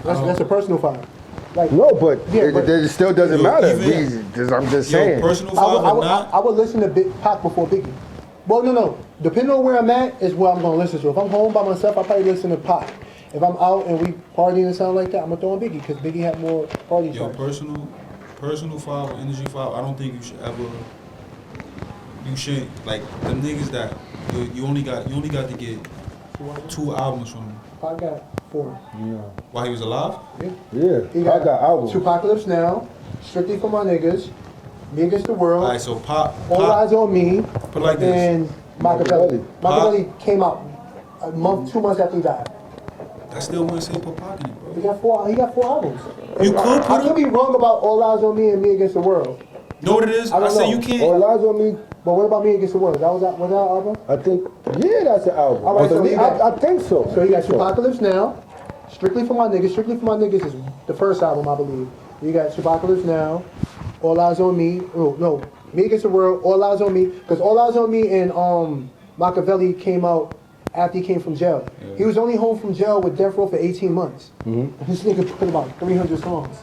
That's a personal five. Like No, but, Yeah, but- it still doesn't Yo, matter. even- I'm just Yo, saying. personal I five would, I or would, not. I would listen to Big Pac before Biggie. Well, no. Depending on where I'm at is where I'm gonna listen to. If I'm home by myself, I probably listen to Pac. If I'm out and we partying and something like that, I'm gonna throw in Biggie because Biggie had more party Yo, songs. personal five or energy five, I don't think you should like the niggas that you only got to get 2 albums from him Pac got 4. Yeah. while he was alive. Yeah, He I got albums. Apocalypse Now, Strictly for My Niggas, Me Against the World, Alright, so Pop, All Eyes on Me, put like this. and Machiavelli. Machiavelli. Machiavelli came out a month, 2 months after he died. I still wouldn't say put Pac in it, bro. He got 4 albums. You could put I could him. be wrong about All Eyes on Me and Me Against the World. You know what it is? I I don't say know. you can't. All Eyes on Me, But what about Me Against the World? Was that album? I think, yeah, that's an album. All right, so he got- I think so. So he got Apocalypse Now, Strictly for My Niggas. Strictly for My Niggas is the first album, I believe. You got Apocalypse Now, All Eyes on Me. Oh no, Me Against the World, All Eyes on Me. Because All Eyes on Me and Machiavelli came out after he came from jail. Yeah. He was only home from jail with Death Row for 18 months. Mhm. And this nigga put about 300 songs.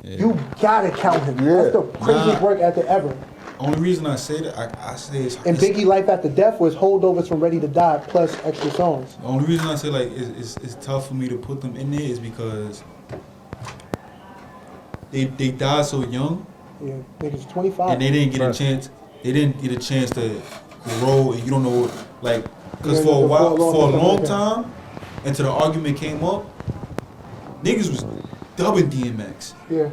Yeah. You gotta count him. Yeah. That's the craziest Nah. work ethic ever. Only reason I say that I say it's And it's- Biggie Life After Death was holdovers from Ready to Die plus extra songs. The only reason I say like it's tough for me to put them in there is because they died so young Yeah, niggas 25. and they didn't get a Right. chance. They didn't get a chance to grow, and you don't know like because Yeah, for a while, before for a long like that. time, until the argument came up, niggas was dubbing DMX. Yeah.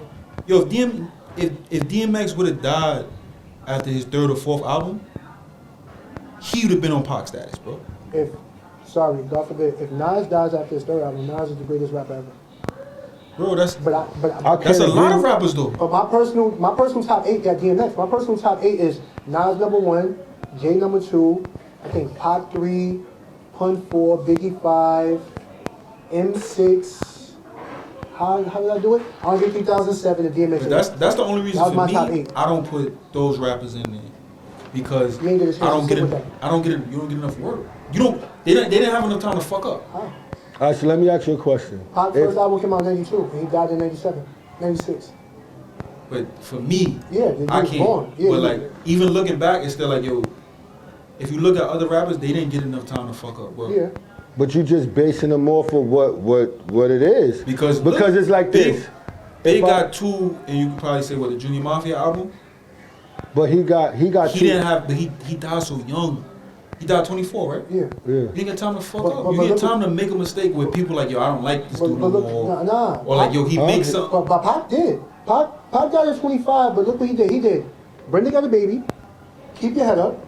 Yo, if DMX would have died after his 3rd or 4th album, he would have been on Pac status, bro. God forbid, if Nas dies after his 3rd album, Nas is the greatest rapper ever. Bro, that's But that's a lot agree. of rappers though. but my personal top 8 got DMX. My personal top 8 is Nas number 1, Jay number 2, I think Pac 3, Pun 4, Biggie 5, M6. How did I do it? Andre 3007 and DMX. But that's the only reason That was for my me top 8. I don't put those rappers in there because You ain't get a chance I don't to get sit it. with them. You don't get enough work. You don't. They didn't have enough time to fuck up. Huh. All right, so let me ask you a question. Pac's If- first album came out in 92, and he died in 97, 96. But for me, Yeah, he I was can't. born. Yeah, but yeah. like even looking back, it's still like yo. If you look at other rappers, they didn't get enough time to fuck up. Well, Yeah. But you just basing them off of what it is. Because it's like Big, this. Big If I- got 2, and you could probably say what the Junior Mafia album. But he got He two. didn't have. But he died so young. He died 24, right? Yeah. Yeah. You didn't get time to fuck But- up. but You get look time to make a mistake with people like yo. I don't like this dude no look, more. nah. Or like yo, he Huh? makes something. But Pac did. Pac died at 25, but look what he did. He did. Brenda Got a Baby. Keep your head up.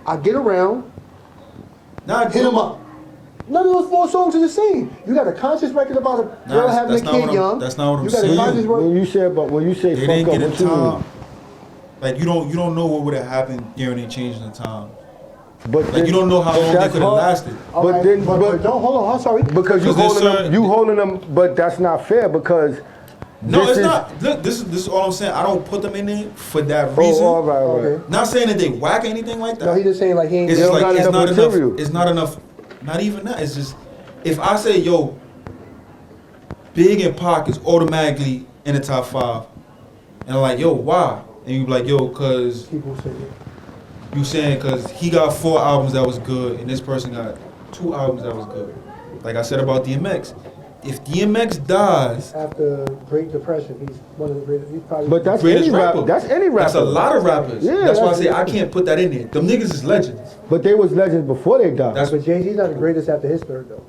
I Get Around. Nah, Hit him up. None of those 4 songs are the same. You got a conscious record about a girl having a kid young. That's not what I'm You got a saying. conscious record. When you say They fuck didn't up, get a what you mean? time. Like you don't know what would have happened during the change in the time. But Like then- you don't know how long they that's could have hard. lasted. All But right, then- but but- don't hold on. I'm sorry. Because you Because there's holding them, but that's not fair because No, this it's is, not. Look, this is all I'm saying. I don't put them in there for that reason. Oh, all right, all right. Okay. Not saying that they whack or anything like that. No, he just saying like he ain't. It's They just don't like got it's enough not material. enough. It's not enough. Not even that. It's just if I say yo, Big and Pac is automatically in the top 5, and I'm like yo, why? And you be like yo, cause People say it. you saying cause he got 4 albums that was good, and this person got 2 albums that was good. Like I said about DMX, if DMX dies, After Great Depression, he's one of the greatest. He's probably. but that's greatest any rapper. rapper. That's any rapper. that's a lot of rappers. Yeah, that's why I that's- say I can't put that in there. Them niggas is legends. But they was legends before they died. That's But Jay-Z's not the greatest after his third though.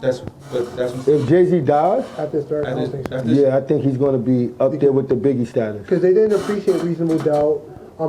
that's what. If Jay-Z dies, After his third, I don't think so. After- yeah, I think he's gonna be up there with the Biggie status. Because they didn't appreciate Reasonable Doubt.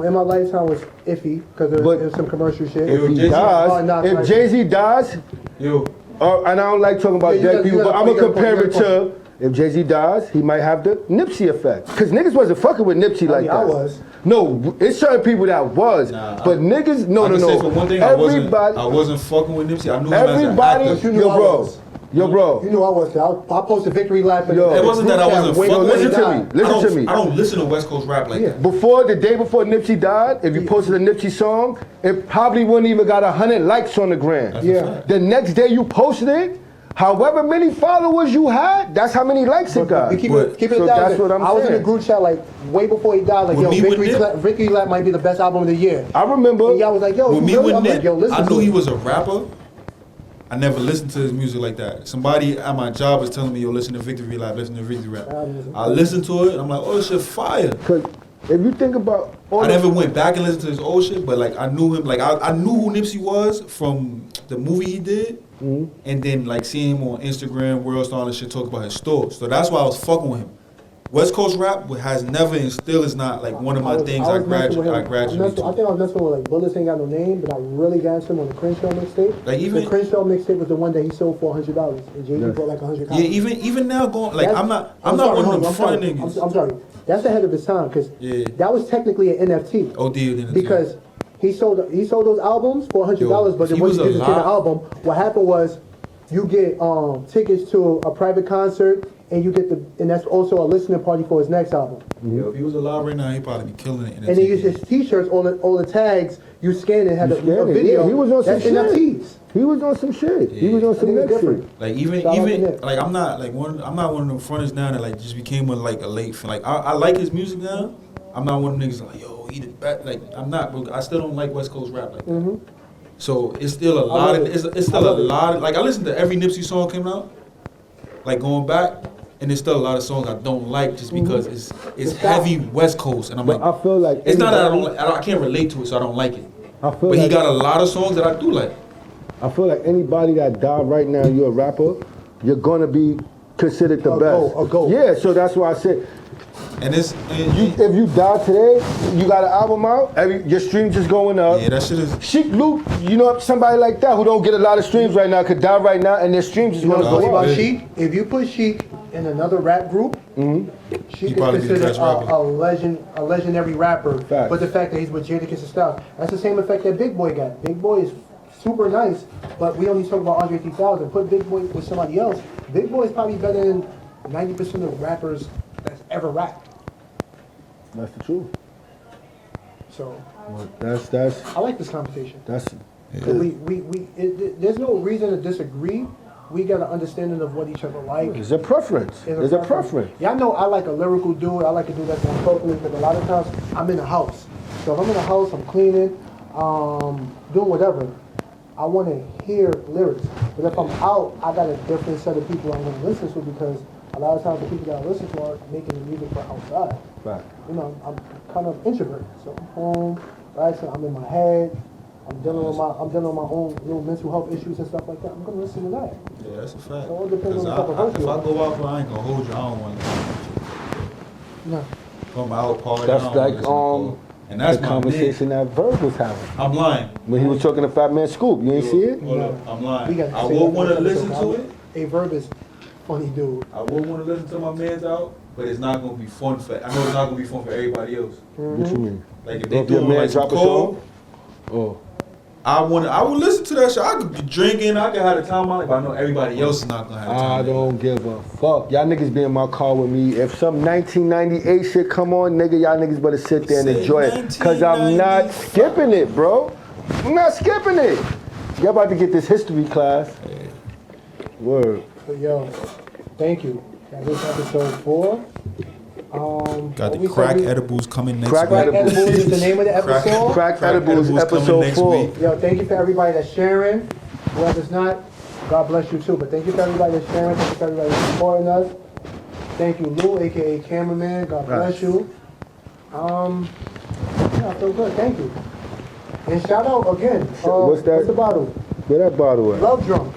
In My Lifetime was iffy because there But- was some commercial shit. Yo, If he Jay-Z- dies, Oh, no, if right. Jay-Z dies, Yo, and I don't like talking about Yeah, you dead gotta- people, you but gotta- I'm you gonna gotta compare put- it you gotta to if Jay-Z dies, he might have the Nipsey effect. Cause niggas wasn't fucking with Nipsey like mean, that. I was. No, it's certain people that was, Nah, but niggas, no. I can say for one thing, I Everybody, wasn't fucking with Nipsey. I knew him as an everybody, actor. You knew yo, I bro, was. yo, bro. You know I was. I posted victory lap. in Yo. the It wasn't that I group chat wasn't way fucking before with he listen to died. me. Listen to me. I don't listen to West Coast rap like Yeah. that. The day before Nipsey died, if you posted a Nipsey song, it probably wouldn't even got 100 likes on the gram. That's a Yeah. fact. The next day you posted it, however many followers you had, that's how many likes it got. You keep But- it, keep it so down. that's what I'm I was in saying. the group chat like way before he died. Like, With yo, me, with victory Nip? lap might be the best album of the year. I remember. And y'all was like, yo, With you me, really? with I'm Nip, like, yo, listen I to knew it. he was a rapper. I never listened to his music like that. Somebody at my job was telling me, yo, listen to Victory Lap, listen to Victory Rap. I listened to it, and I'm like, oh, this shit fire. Cause if you think about all I the- never went back and listened to his old shit, but like I knew him, like I knew who Nipsey was from the movie he did, and then like seeing him on Instagram, World Star and shit, talk about his store. So that's why I was fucking with him. West Coast rap has never and still is not like one of my things I was messing with him. graduated I to. think I was messing with like Bullets Ain't Got No Name, but I really got him on the Crenshaw mixtape. Like, even- the Crenshaw mixtape was the one that he sold for $100, and Jay-Z bought like 100 Yeah, copies. even now going like That's- I'm not sorry, one of hold them on, front I'm niggas. sorry. I'm sorry. That's ahead of his time because Yeah. that was technically an NFT. OD then Because he sold those albums for $100, Yo, but then he when was you did the alive. album, what happened was you get tickets to a private concert, and you get and that's also a listening party for his next album. Yo, if he was alive right now, he'd probably be killing it. And they use his T-shirts, all the tags you scan and had a Yeah, video. he was on some that's shit. NFTs. He was on some shit. He was on I some think it's next shit. different. Like even Shout out to even Nick. like I'm not one of them fronters now that like just became a late fan. Like I like his music now. I'm not one of them niggas like yo he the best. Like I'm not. But I still don't like West Coast rap like that. So it's still a lot love of it. it's I still love a it. lot of, like I listen to every Nipsey song came out. Like going back. And there's still a lot of songs I don't like just because it's heavy West Coast, and I'm But like, I feel like it's not that I don't like, I can't relate to it, so I don't like it. I feel But he like got a lot of songs that I do like. I feel like anybody that died right now, you're a rapper, you're gonna be considered the best. A goat. Yeah, so that's why I said, And it's if you die today, you got an album out, your streams is going up. yeah, that shit is. Sheik Luke, you know, somebody like that who don't get a lot of streams right now could die right now, and their streams is You know gonna what's funny go about up. Sheik? If you put Sheik in another rap group, Sheik is probably be the considered best rapper. a legendary rapper. Facts. But the fact that he's with Jadakiss and stuff, that's the same effect that Big Boy got. Big Boy is super nice, but we only talk about Andre 3000. Put Big Boy with somebody else. Big Boy is probably better than 90% of rappers that's ever rapped. That's the truth. So That's I like this conversation. 'Cause there's no reason to disagree. We got an understanding of what each other like. it's a preference. It's a preference. Yeah, I know I like a lyrical dude. I like a dude that's more vocally, but a lot of times I'm in the house. So if I'm in the house, I'm cleaning, doing whatever. I want to hear lyrics. But if I'm out, I got a different set of people I'm going to listen to because a lot of times the people that I listen to are making the music for outside. Right. You know, I'm kind of introverted. So I'm home, right? So I'm in my head. I'm dealing with my own little mental health issues and stuff like that. I'm gonna listen to that. Yeah, that's a fact. So it depends on the Cause type of host if you I are. go out, I ain't gonna hold you. I don't want to. No. If I'm out partying. That's I don't like listen to And that's the my conversation that Verb was having. I'm lying. When he was talking to Fat Man Scoop. You ain't see it? Hold up, I'm We lying. got to I say will that want to next listen episode. to it. A Verb is funny dude. I will want to listen to my man's out, but it's not gonna be fun for. I know it's not gonna be fun for everybody else. What you mean? Like if they If your doing man like some drop a cold, song? Oh. I would listen to that shit. I could be drinking. I could have the time of my life. But I know everybody else is not gonna have the time. I of their don't life. give a fuck. Y'all niggas be in my car with me. If some 1998 shit come on, nigga, y'all niggas better sit there and Say enjoy it. Cause I'm not 1995. skipping it, bro. I'm not skipping it. Y'all about to get this history class. Word. But yo, thank you. That was episode 4. Got what the we crack said we- edibles coming next Crack week. Crack Edibles is the name of the Crack- episode. Crack Crack Edibles, Edibles coming episode next 4. week. Yo, thank you for everybody that's sharing. Whoever's not, God bless you too. But thank you for everybody that's sharing. Thank you for everybody that's supporting us. Thank you, Lou, aka Cameraman. God bless Right. you. Yeah, I feel good. Thank you. And shout out again. What's that? What's the bottle? Where that bottle at? Love Drunk.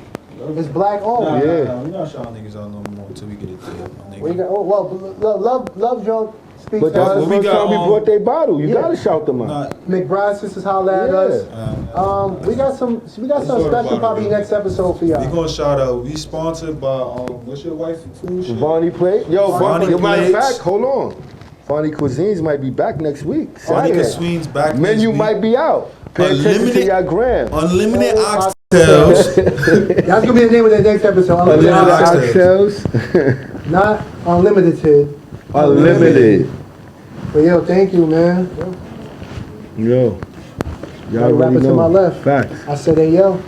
It's black Nah, owned. Yeah. nah, we not shouting niggas out no more until we get it there, my nigga. We got Love Drunk speaks But to that's us. the what we first got time we on- brought their bottle. You Yeah. gotta shout them out. Nah, McBride sisters holla at Yeah. us. We got some sort of special bottle, probably man. next episode for we y'all. gonna shout out. We sponsored by what's your wife food shit? Bonnie Plate. Yo, Bonnie Bonnie, matter of Plates. fact, hold on. Bonnie Cuisines might be back next week. Bonnie Saturday. Sween's back. Menu next week. might be out. Pay attention to Unlimited- your gram. Unlimited Oh, oxtails. That's gonna be the name of the next episode. Unlimited Unlimited oxtails. Oxtails. Not unlimited. Unlimited. But yo, thank you, man. Yo. Y'all Gotta wrap already it to know. my left. Facts. I said, hey, yo.